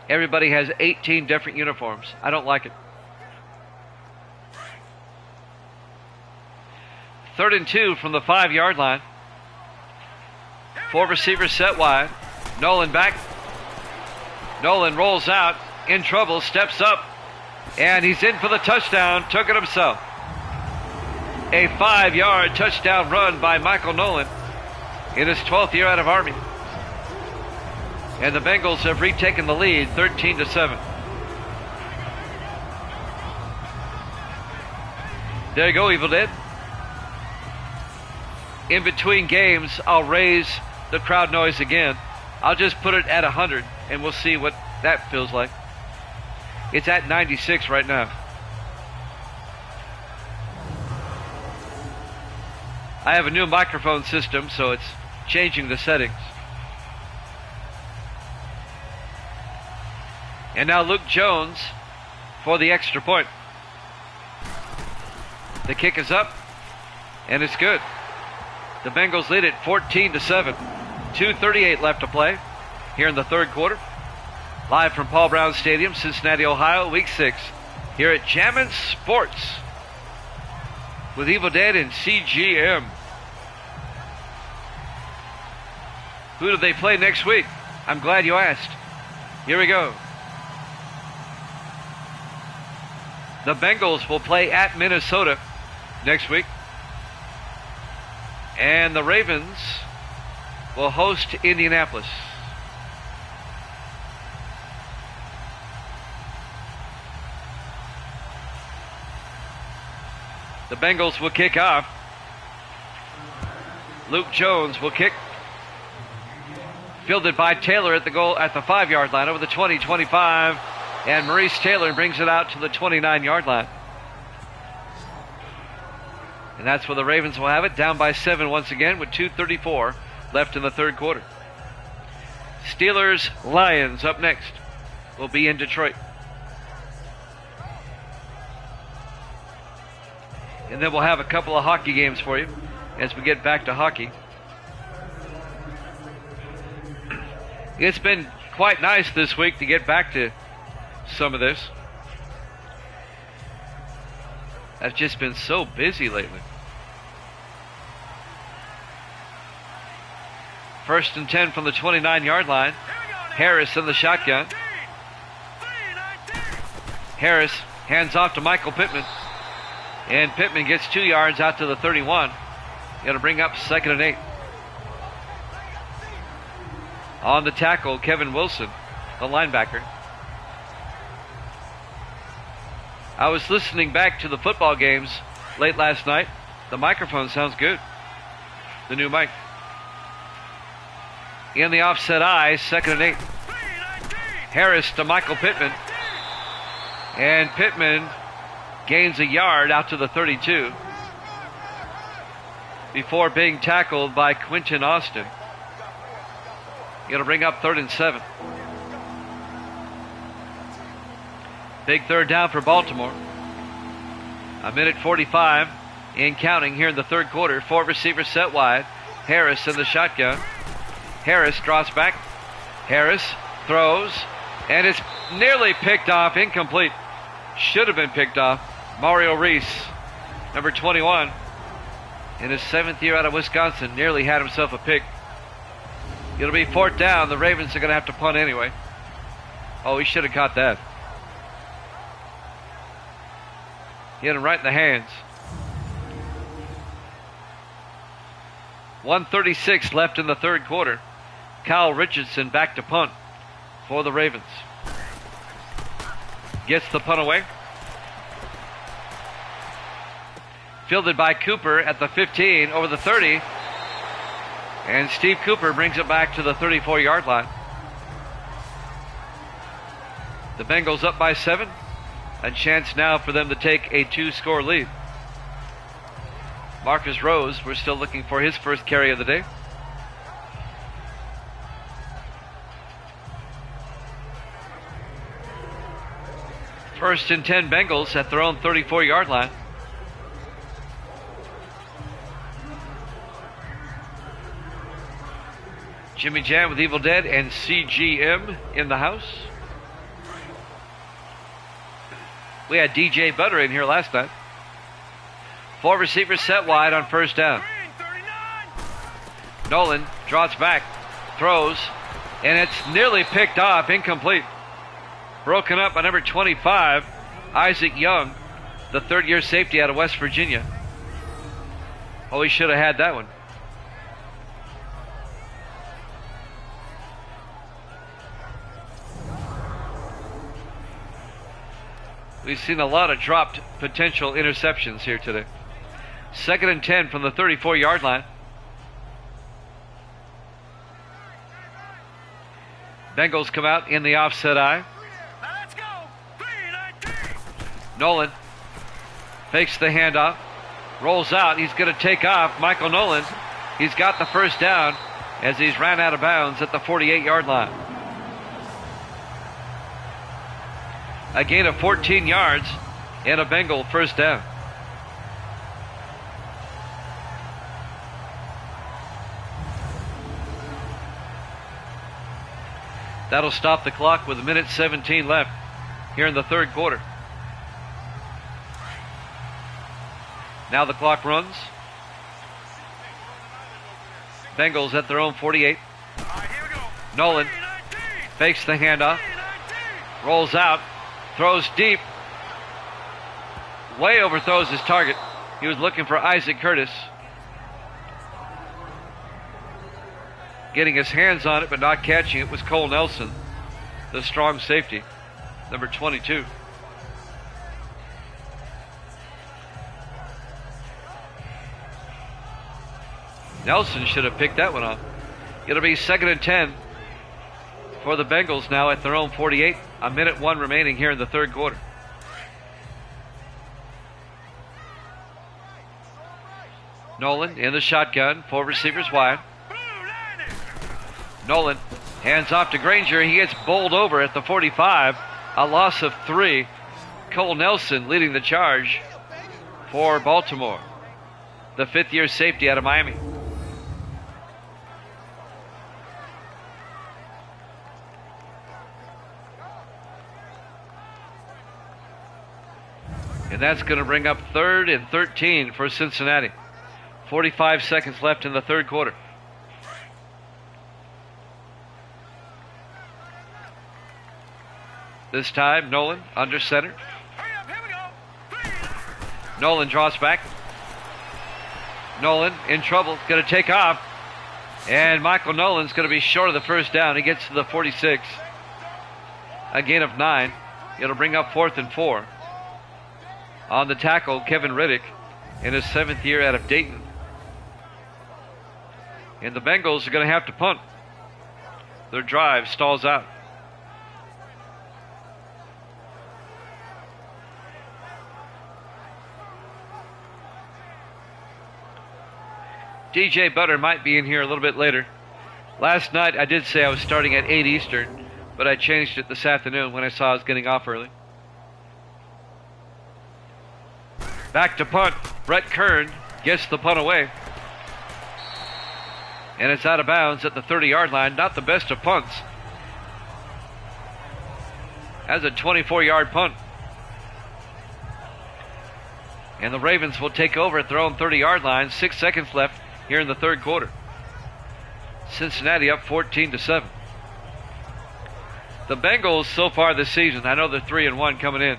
Everybody has 18 different uniforms. I don't like it. 3rd and 2 from the 5-yard line. 4 receivers set wide. Nolan back. Nolan rolls out, in trouble, steps up, and he's in for the touchdown. Took it himself. A 5-yard touchdown run by Michael Nolan in his 12th year out of Army. And the Bengals have retaken the lead, 13-7. There you go, Evil Dead. In between games, I'll raise the crowd noise again. I'll just put it at 100, and we'll see what that feels like. It's at 96 right now. I have a new microphone system, so it's changing the settings. And now Luke Jones for the extra point. The kick is up, and it's good. The Bengals lead it 14-7. 2:38 left to play here in the third quarter. Live from Paul Brown Stadium, Cincinnati, Ohio, Week 6, here at Jammin' Sports with Evil Dead and CGM. Who do they play next week? I'm glad you asked. Here we go. The Bengals will play at Minnesota next week. And the Ravens will host Indianapolis. The Bengals will kick off. Luke Jones will kick. Fielded by Taylor at the goal at the 5-yard line over the 20-25. And Maurice Taylor brings it out to the 29-yard line. And that's where the Ravens will have it, down by 7 once again with 2:34 left in the third quarter. Steelers-Lions up next will be in Detroit. And then we'll have a couple of hockey games for you as we get back to hockey. It's been quite nice this week to get back to some of this. I've just been so busy lately. First and 10 from the 29-yard line. Harris in the shotgun. Harris hands off to Michael Pittman. And Pittman gets 2 yards out to the 31. Going to bring up 2nd and 8. On the tackle, Kevin Wilson, the linebacker. I was listening back to the football games late last night. The microphone sounds good. The new mic. In the offset eye, 2nd and 8. Harris to Michael Pittman. And Pittman gains a yard out to the 32 before being tackled by Quentin Austin. It'll bring up 3rd and 7. Big third down for Baltimore. 1:45 and counting here in the third quarter. 4 receivers set wide. Harris in the shotgun. Harris draws back. Harris throws, and it's nearly picked off. Incomplete. Should have been picked off. Mario Reese, number 21, in his 7th year out of Wisconsin, nearly had himself a pick. It'll be 4th down. The Ravens are going to have to punt anyway. Oh, he should have caught that. Hit him right in the hands. 1:36 left in the third quarter. Kyle Richardson back to punt for the Ravens. Gets the punt away. Fielded by Cooper at the 15 over the 30. And Steve Cooper brings it back to the 34-yard line. The Bengals up by 7. A chance now for them to take a 2-score lead. Marcus Rose, we're still looking for his first carry of the day. First and 10 Bengals at their own 34-yard line. Jimmy Jam with Evil Dead and CGM in the house. We had DJ Butter in here last night. 4 receivers set wide on first down. Nolan draws back, throws, and it's nearly picked off, incomplete. Broken up by number 25, Isaac Young, the third-year safety out of West Virginia. Oh, he should have had that one. We've seen a lot of dropped potential interceptions here today. 2nd and 10 from the 34-yard line. Bengals come out in the offset eye. Let's go. 3 Nolan fakes the handoff, rolls out. He's going to take off. Michael Nolan, he's got the first down as he's ran out of bounds at the 48-yard line. A gain of 14 yards and a Bengal first down. That'll stop the clock with 1:17 left here in the third quarter. Now the clock runs. Bengals at their own 48. Nolan fakes the handoff, rolls out, throws deep, way overthrows his target. He was looking for Isaac Curtis. Getting his hands on it but not catching it was Cole Nelson, the strong safety, number 22. Nelson should have picked that one off. It'll be 2nd and 10 for the Bengals now at their own 48. 1:01 remaining here in the third quarter. Nolan in the shotgun, 4 receivers wide. Nolan hands off to Granger. He gets bowled over at the 45. A loss of 3. Cole Nelson leading the charge for Baltimore, the 5th-year safety out of Miami. And that's going to bring up 3rd and 13 for Cincinnati. 45 seconds left in the third quarter. This time, Nolan under center. Nolan draws back. Nolan in trouble, going to take off. And Michael Nolan's going to be short of the first down. He gets to the 46. A gain of 9. It'll bring up 4th and 4. On the tackle, Kevin Riddick in his 7th year out of Dayton. And the Bengals are going to have to punt. Their drive stalls out. DJ Butter might be in here a little bit later. Last night I did say I was starting at 8 Eastern, but I changed it this afternoon when I saw I was getting off early. Back to punt. Brett Kern gets the punt away. And it's out of bounds at the 30-yard line. Not the best of punts. That's a 24-yard punt. And the Ravens will take over at their own 30-yard line. 6 seconds left here in the third quarter. Cincinnati up 14-7. The Bengals so far this season, I know they're 3-1 coming in,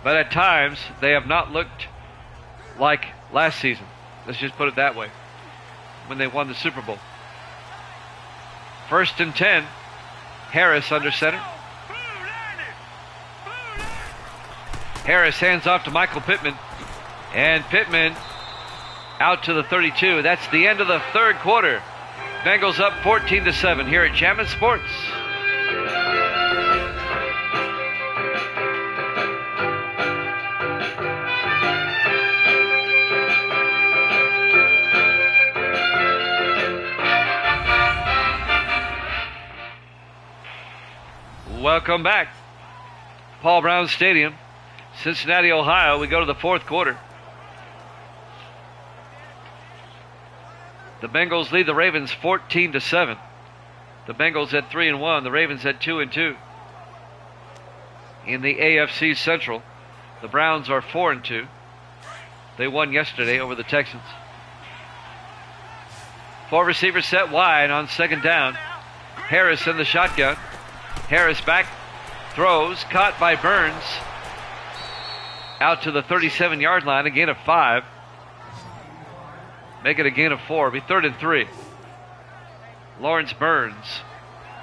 but at times they have not looked like last season. Let's just put it that way. When they won the Super Bowl. 1st and 10. Harris under center. Harris hands off to Michael Pittman. And Pittman out to the 32. That's the end of the third quarter. Bengals up 14-7 here at Jammin' Sports. Welcome back. Paul Brown Stadium, Cincinnati, Ohio. We go to the fourth quarter. The Bengals lead the Ravens 14-7. The Bengals at 3-1. The Ravens at 2-2. In the AFC Central, the Browns are 4-2. They won yesterday over the Texans. 4 receivers set wide on 2nd down. Harris in the shotgun. Harris back, throws, caught by Burns. Out to the 37-yard line, a gain of 5. Make it a gain of 4. Be 3rd and 3. Lawrence Burns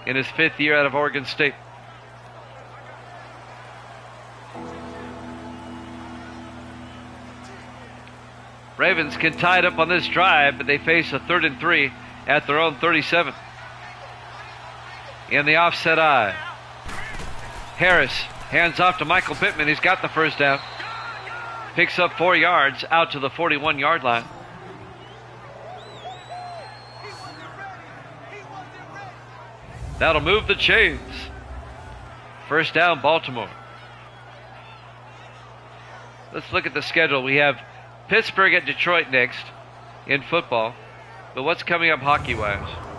in his 5th year out of Oregon State. Ravens can tie it up on this drive, but they face a 3rd and 3 at their own 37. In the offset eye. Harris Hands off to Michael Pittman. He's got the first down. Picks up 4 yards out to the 41-yard line. That'll move the chains. First down, Baltimore. Let's look at the schedule. We have Pittsburgh at Detroit next in football. But what's coming up hockey-wise?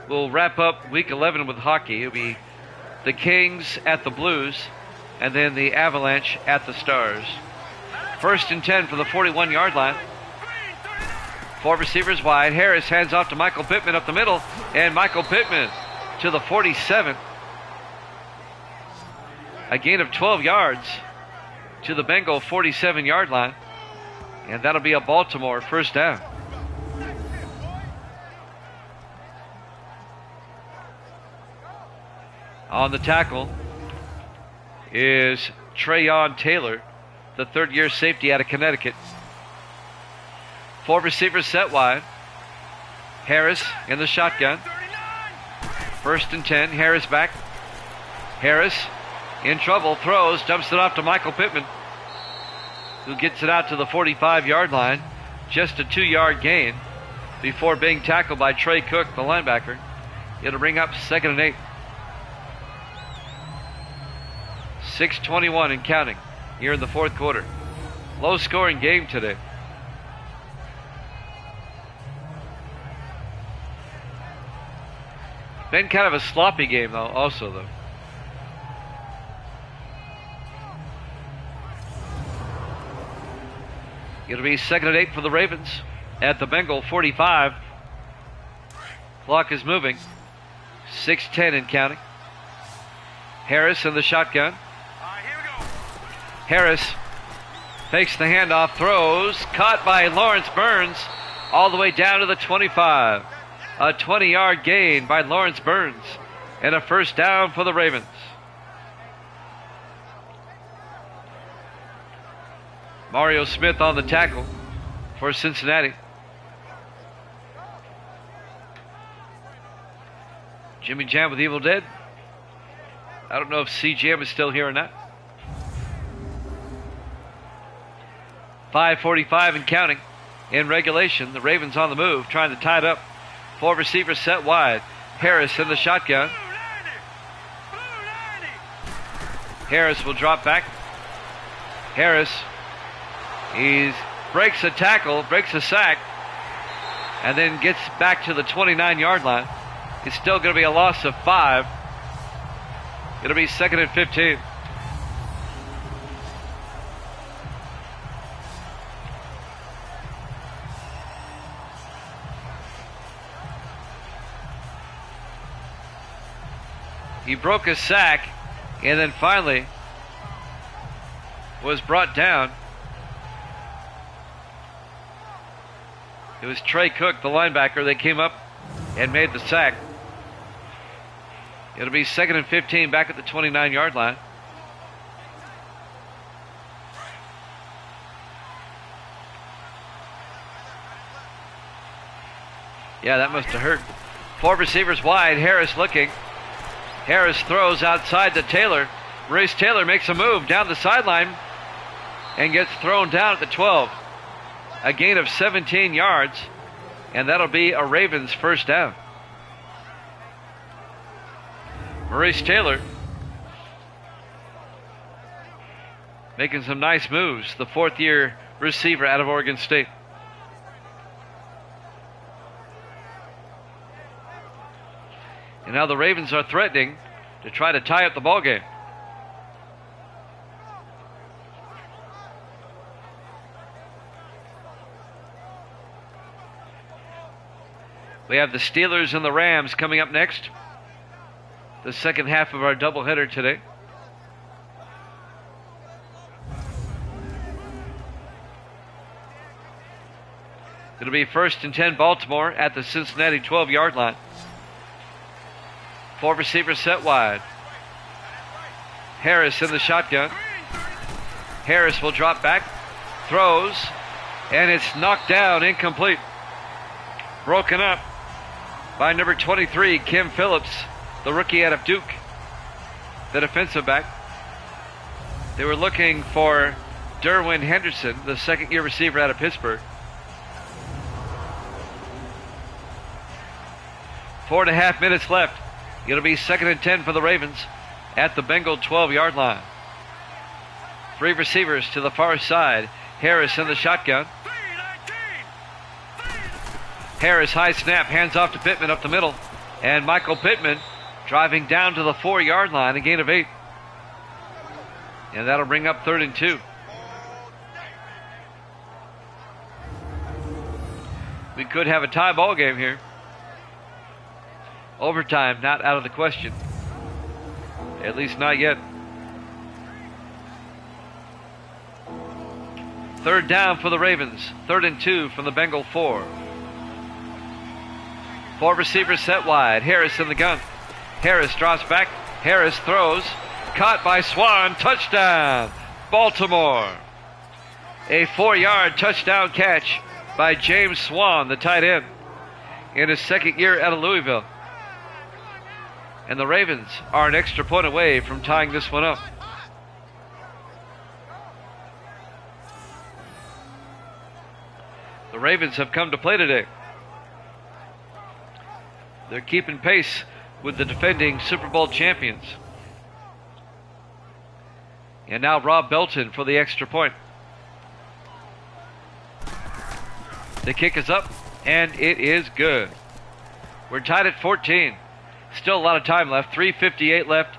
We'll wrap up Week 11 with hockey. It'll be the Kings at the Blues, and then the Avalanche at the Stars. First and 10 from the 41-yard line. 4 receivers wide. Harris hands off to Michael Pittman up the middle, and Michael Pittman to the 47. A gain of 12 yards to the Bengal 47-yard line, and that'll be a Baltimore first down. On the tackle is Trayon Taylor, the third-year safety out of Connecticut. 4 receivers set wide. Harris in the shotgun. First and 10. Harris back. Harris in trouble. Throws. Dumps it off to Michael Pittman, who gets it out to the 45-yard line. Just a 2-yard gain before being tackled by Trey Cook, the linebacker. It'll bring up 2nd and 8. 6:21 and counting here in the fourth quarter. Low-scoring game today. Been kind of a sloppy game, though, also. It'll be 2nd and 8 for the Ravens at the Bengal 45. Clock is moving. 6:10 and counting. Harris in the shotgun. Harris fakes the handoff, throws, caught by Lawrence Burns all the way down to the 25. A 20-yard gain by Lawrence Burns and a first down for the Ravens. Mario Smith on the tackle for Cincinnati. Jimmy Jam with Evil Dead. I don't know if CGM is still here or not. 5:45 and counting in regulation. The Ravens on the move, trying to tie it up. 4 receivers set wide. Harris in the shotgun. Harris will drop back. Harris, he breaks a tackle, breaks a sack, and then gets back to the 29-yard line. It's still going to be a loss of 5. It'll be 2nd and 15. He broke a sack and then finally was brought down. It was Trey Cook, the linebacker, that came up and made the sack. It'll be 2nd and 15 back at the 29-yard line. Yeah, that must have hurt. 4 receivers wide. Harris looking. Harris throws outside to Taylor. Maurice Taylor makes a move down the sideline and gets thrown down at the 12. A gain of 17 yards, and that'll be a Ravens first down. Maurice Taylor making some nice moves, the 4th-year receiver out of Oregon State. And now the Ravens are threatening to try to tie up the ball game. We have the Steelers and the Rams coming up next. The second half of our doubleheader today. It'll be 1st and 10 Baltimore at the Cincinnati 12-yard line. 4 receivers set wide. Harris in the shotgun. Harris will drop back, throws, and it's knocked down, incomplete. Broken up by number 23, Kim Phillips. the rookie out of Duke, the defensive back. They were looking for Derwin Henderson, the second-year receiver out of Pittsburgh. 4.5 minutes left. It'll be 2nd and 10 for the Ravens at the Bengal 12-yard line. 3 receivers to the far side. Harris in the shotgun. Harris, high snap, hands off to Pittman up the middle. And Michael Pittman driving down to the 4-yard line, a gain of 8. And that'll bring up 3rd and 2. We could have a tie ball game here. Overtime not out of the question. At least not yet. 3rd down for the Ravens. 3rd and 2 from the Bengal 4. 4 receivers set wide. Harris in the gun. Harris drops back. Harris throws. Caught by Swan. Touchdown, Baltimore. A 4-yard touchdown catch by James Swan, the tight end, in his 2nd year out of Louisville. And the Ravens are an extra point away from tying this one up. The Ravens have come to play today. They're keeping pace with the defending Super Bowl champions. And now Rob Belton for the extra point. The kick is up, and it is good. We're tied at 14. Still a lot of time left. 3:58 left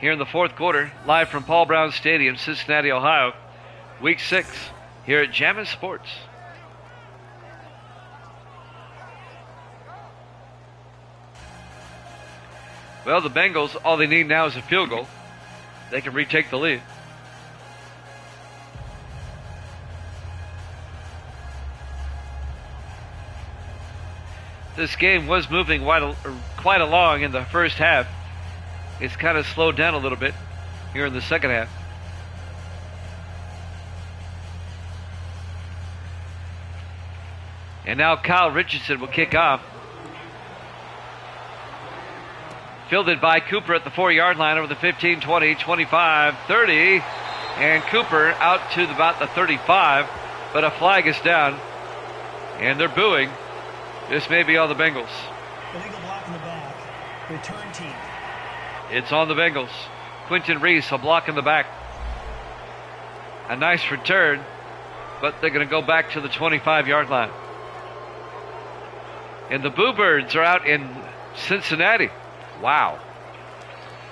here in the 4th quarter. Live from Paul Brown Stadium, Cincinnati, Ohio. Week 6 here at Jammin' Sports. Well, the Bengals, all they need now is a field goal. They can retake the lead. This game was moving quite along in the first half. It's kind of slowed down a little bit here in the second half. And now Kyle Richardson will kick off. Fielded by Cooper at the 4-yard line over the 15, 20, 25, 30. And Cooper out to about the 35. But a flag is down. And they're booing. This may be on the Bengals. Illegal block in the back. Return team. It's on the Bengals. Quentin Reese, a block in the back. A nice return, but they're going to go back to the 25-yard line. And the Boo Birds are out in Cincinnati. Wow.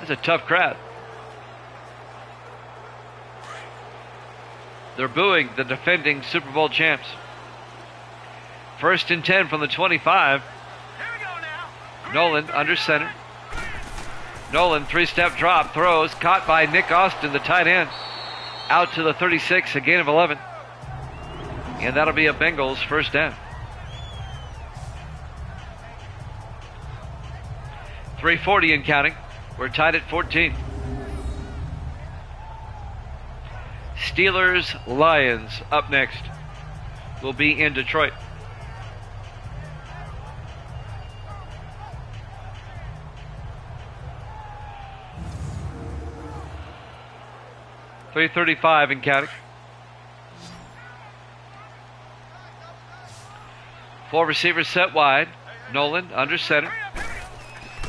That's a tough crowd. They're booing the defending Super Bowl champs. 1st and 10 from the 25. Nolan under center. Nolan, 3-step drop, throws, caught by Nick Austin, the tight end. Out to the 36, a gain of 11. And that'll be a Bengals 1st down. 3:40 and counting. We're tied at 14. Steelers, Lions up next. Will be in Detroit. .335 and counting. 4 receivers set wide. Nolan under center.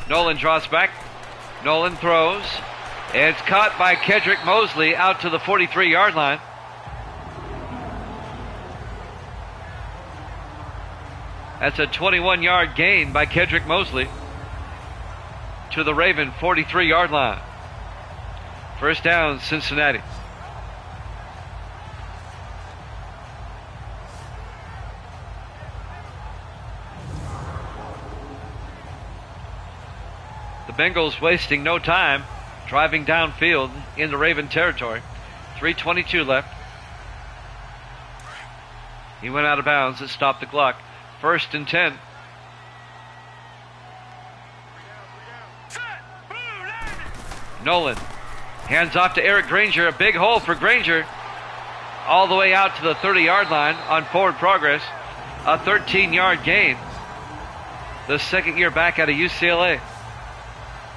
Nolan draws back. Nolan throws. And it's caught by Kedrick Mosley out to the 43-yard line. That's a 21-yard gain by Kedrick Mosley to the Raven 43-yard line. 1st down, Cincinnati. The Bengals wasting no time, driving downfield into Raven territory. 3:22 left. He went out of bounds. It stopped the clock. 1st and 10. Nolan hands off to Eric Granger. A big hole for Granger. All the way out to the 30-yard line on forward progress. A 13-yard gain. The 2nd year back out of UCLA.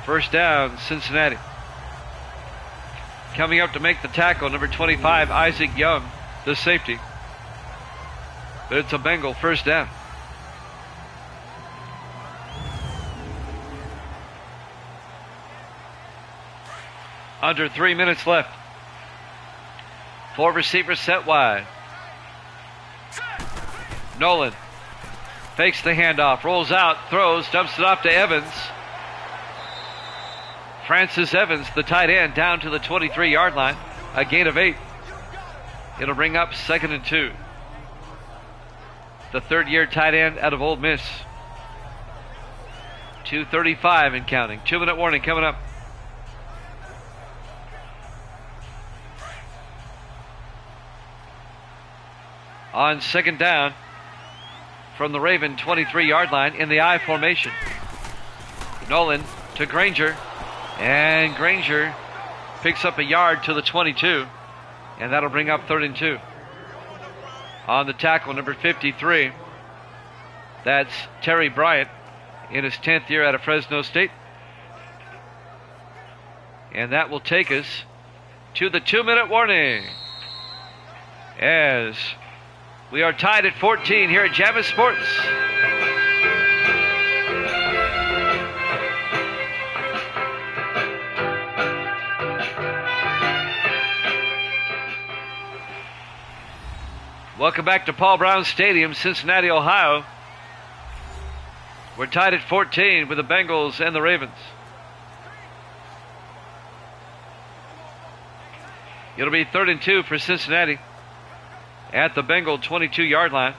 First down, Cincinnati. Coming up to make the tackle, number 25, Isaac Young, the safety. But it's a Bengal first down. Under 3 minutes left. 4 receivers set wide. Nolan fakes the handoff, rolls out, throws, dumps it off to Evans. Francis Evans, the tight end, down to the 23-yard line. A gain of 8. It'll bring up 2nd and 2. The third-year tight end out of Ole Miss. 2:35 and counting. 2-minute warning coming up. On second down from the Raven 23-yard line in the I formation. Nolan to Granger. And Granger picks up a yard to the 22. And that'll bring up 3rd and 2. On the tackle, number 53. That's Terry Bryant in his 10th year out of Fresno State. And that will take us to the 2-minute warning. As we are tied at 14 here at Jammin' Sports. Welcome back to Paul Brown Stadium, Cincinnati, Ohio. We're tied at 14 with the Bengals and the Ravens. It'll be 3rd and 2 for Cincinnati at the Bengal 22-yard line.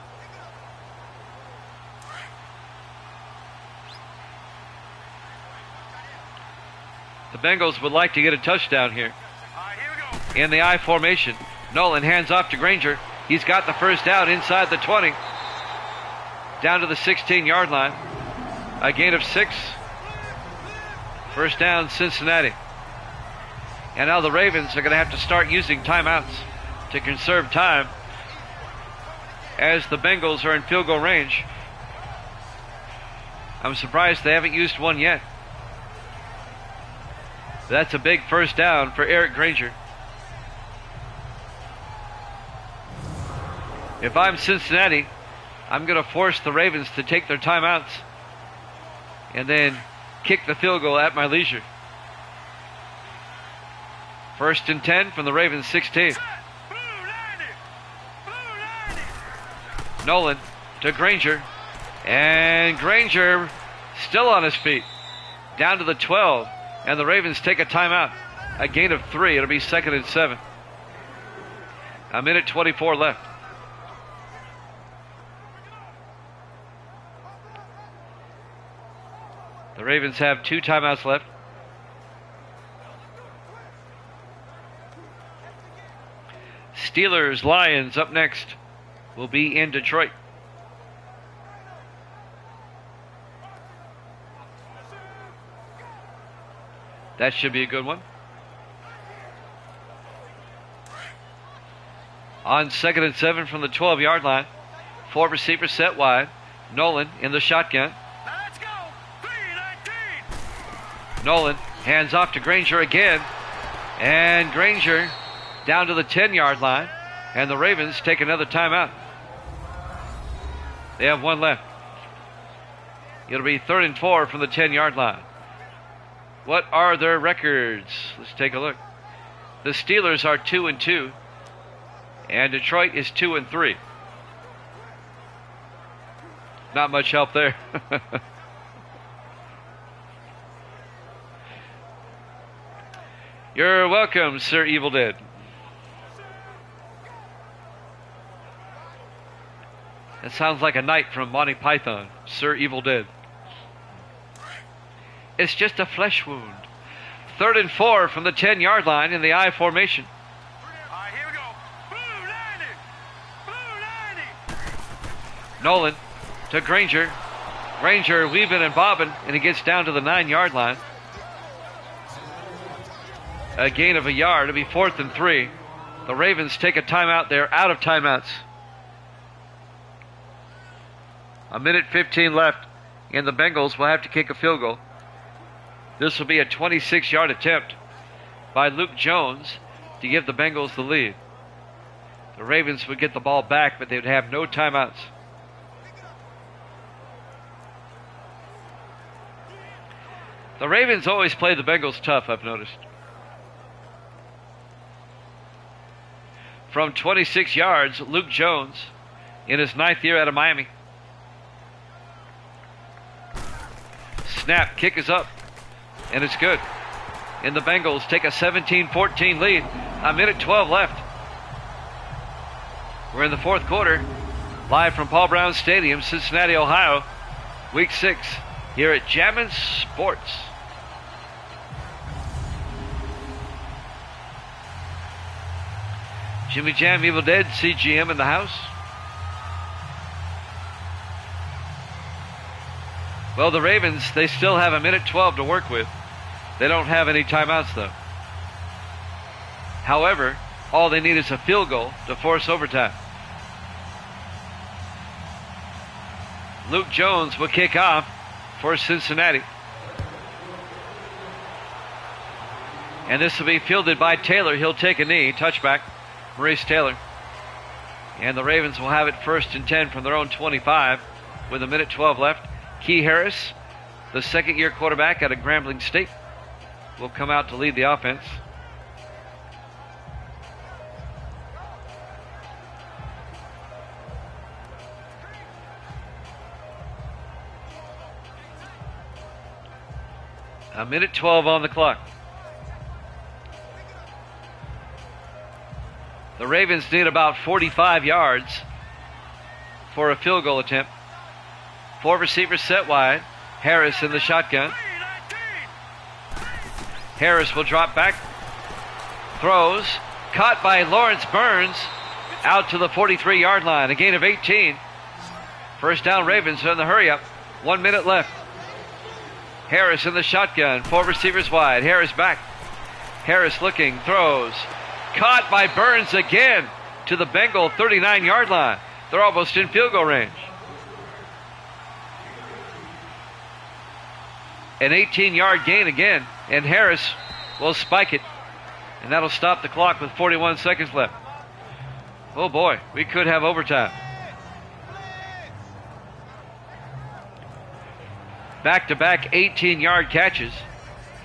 The Bengals would like to get a touchdown here. In the I formation, Nolan hands off to Granger. He's got the first down inside the 20. Down to the 16-yard line. A gain of 6. First down, Cincinnati. And now the Ravens are going to have to start using timeouts to conserve time as the Bengals are in field goal range. I'm surprised they haven't used one yet. That's a big first down for Eric Granger. If I'm Cincinnati, I'm going to force the Ravens to take their timeouts and then kick the field goal at my leisure. 1st and 10 from the Ravens 16. Nolan to Granger. And Granger still on his feet. Down to the 12. And the Ravens take a timeout. A gain of 3. It'll be 2nd and 7. A minute 24 left. The Ravens have 2 timeouts left. Steelers, Lions up next will be in Detroit. That should be a good one. On 2nd and 7 from the 12-yard line. 4 receivers set wide. Nolan in the shotgun. Let's go. 3-19. Nolan hands off to Granger again. And Granger down to the 10-yard line. And the Ravens take another timeout. They have 1 left. It'll be 3rd and 4 from the 10-yard line. What are their records? Let's take a look. The Steelers are 2-2. And Detroit is 2-3. Not much help there. You're welcome, Sir Evil Dead. That sounds like a knight from Monty Python, Sir Evil Dead. It's just a flesh wound. 3rd and 4 from the 10-yard line in the I formation. All right, here we go. Blue 90. Blue 90. Nolan to Granger. Granger weaving and bobbing, and he gets down to the 9-yard line. A gain of a yard. It'll be 4th and 3. The Ravens take a timeout. They're out of timeouts. A minute 15 left, and the Bengals will have to kick a field goal. This will be a 26-yard attempt by Luke Jones to give the Bengals the lead. The Ravens would get the ball back, but they would have no timeouts. The Ravens always play the Bengals tough, I've noticed. From 26 yards, Luke Jones in his 9th year out of Miami. Snap, kick is up, and it's good. And the Bengals take a 17-14 lead. A minute 12 left. We're in the 4th quarter. Live from Paul Brown Stadium, Cincinnati, Ohio. Week 6 here at Jammin' Sports. Jimmy Jam, Evil Dead, CGM in the house. Well, the Ravens, they still have a minute 12 to work with. They don't have any timeouts, though. However, all they need is a field goal to force overtime. Luke Jones will kick off for Cincinnati. And this will be fielded by Taylor. He'll take a knee. Touchback, Maurice Taylor. And the Ravens will have it 1st and 10 from their own 25 with a minute 12 left. Key Harris, the 2nd-year quarterback out of Grambling State, will come out to lead the offense. A minute 12 on the clock. The Ravens need about 45 yards for a field goal attempt. 4 receivers set wide. Harris in the shotgun. Harris will drop back. Throws. Caught by Lawrence Burns. Out to the 43-yard line. A gain of 18. First down Ravens in the hurry up. 1 minute left. Harris in the shotgun. 4 receivers wide. Harris back. Harris looking. Throws. Caught by Burns again to the Bengal 39-yard line. They're almost in field goal range. An 18-yard gain again, and Harris will spike it. And that'll stop the clock with 41 seconds left. Oh boy, we could have overtime. Back-to-back 18-yard catches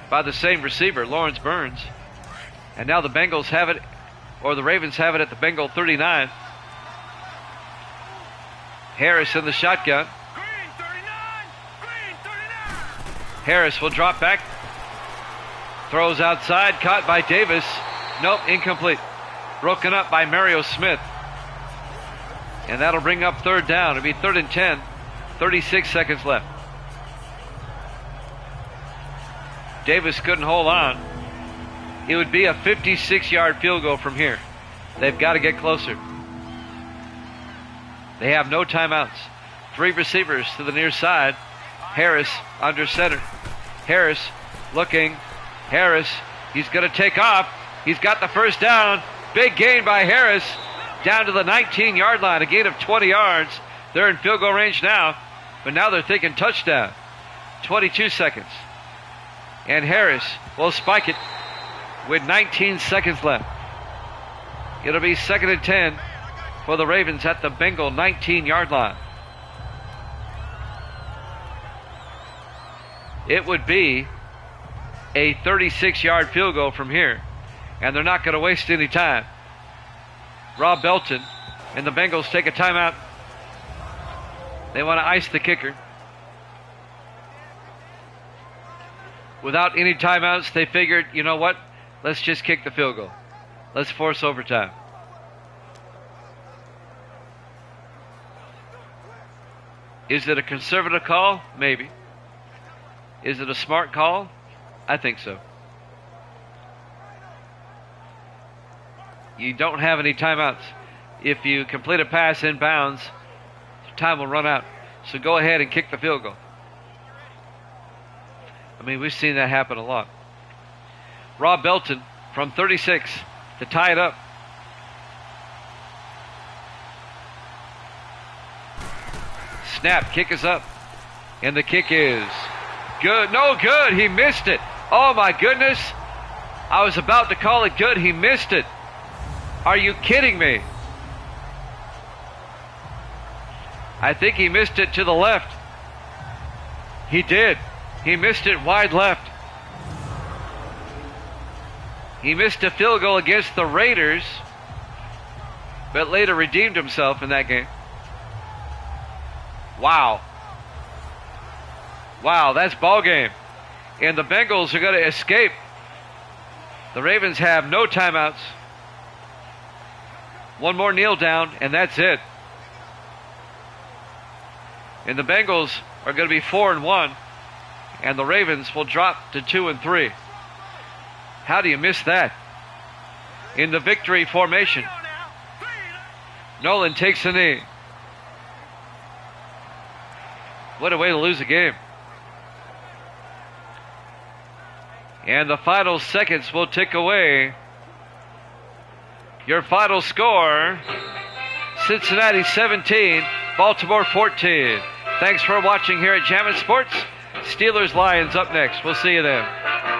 by the same receiver, Lawrence Burns. And now the Bengals have it, or the Ravens have it at the Bengal 39. Harris in the shotgun. Harris will drop back. Throws outside, caught by Davis. Nope, incomplete. Broken up by Mario Smith. And that'll bring up 3rd down. It'll be 3rd and 10. 36 seconds left. Davis couldn't hold on. It would be a 56-yard field goal from here. They've got to get closer. They have no timeouts. 3 receivers to the near side. Harris under center. Harris looking. Harris, he's going to take off. He's got the first down. Big gain by Harris down to the 19-yard line. A gain of 20 yards. They're in field goal range now, but now they're thinking touchdown. 22 seconds. And Harris will spike it with 19 seconds left. It'll be 2nd and 10 for the Ravens at the Bengal 19-yard line. It would be a 36-yard field goal from here, and they're not going to waste any time. Rob Belton and the Bengals take a timeout. They want to ice the kicker. Without any timeouts, they figured, you know what? Let's just kick the field goal. Let's force overtime. Is it a conservative call? Maybe. Is it a smart call? I think so. You don't have any timeouts. If you complete a pass in bounds, time will run out. So go ahead and kick the field goal. I mean, we've seen that happen a lot. Rob Belton from 36 to tie it up. Snap, kick is up. And the kick is Good. No good. He missed it. Oh, my goodness. I was about to call it good. He missed it. Are you kidding me? I think he missed it to the left. He did. He missed it wide left. He missed a field goal against the Raiders, but later redeemed himself in that game. Wow. Wow, that's ball game. And the Bengals are going to escape. The Ravens have no timeouts. One more kneel down, and that's it. And the Bengals are going to be 4-1, and the Ravens will drop to 2-3. How do you miss that? In the victory formation, Nolan takes a knee. What a way to lose a game. And the final seconds will tick away. Your final score, Cincinnati 17, Baltimore 14. Thanks for watching here at Jammin' Sports. Steelers-Lions up next. We'll see you then.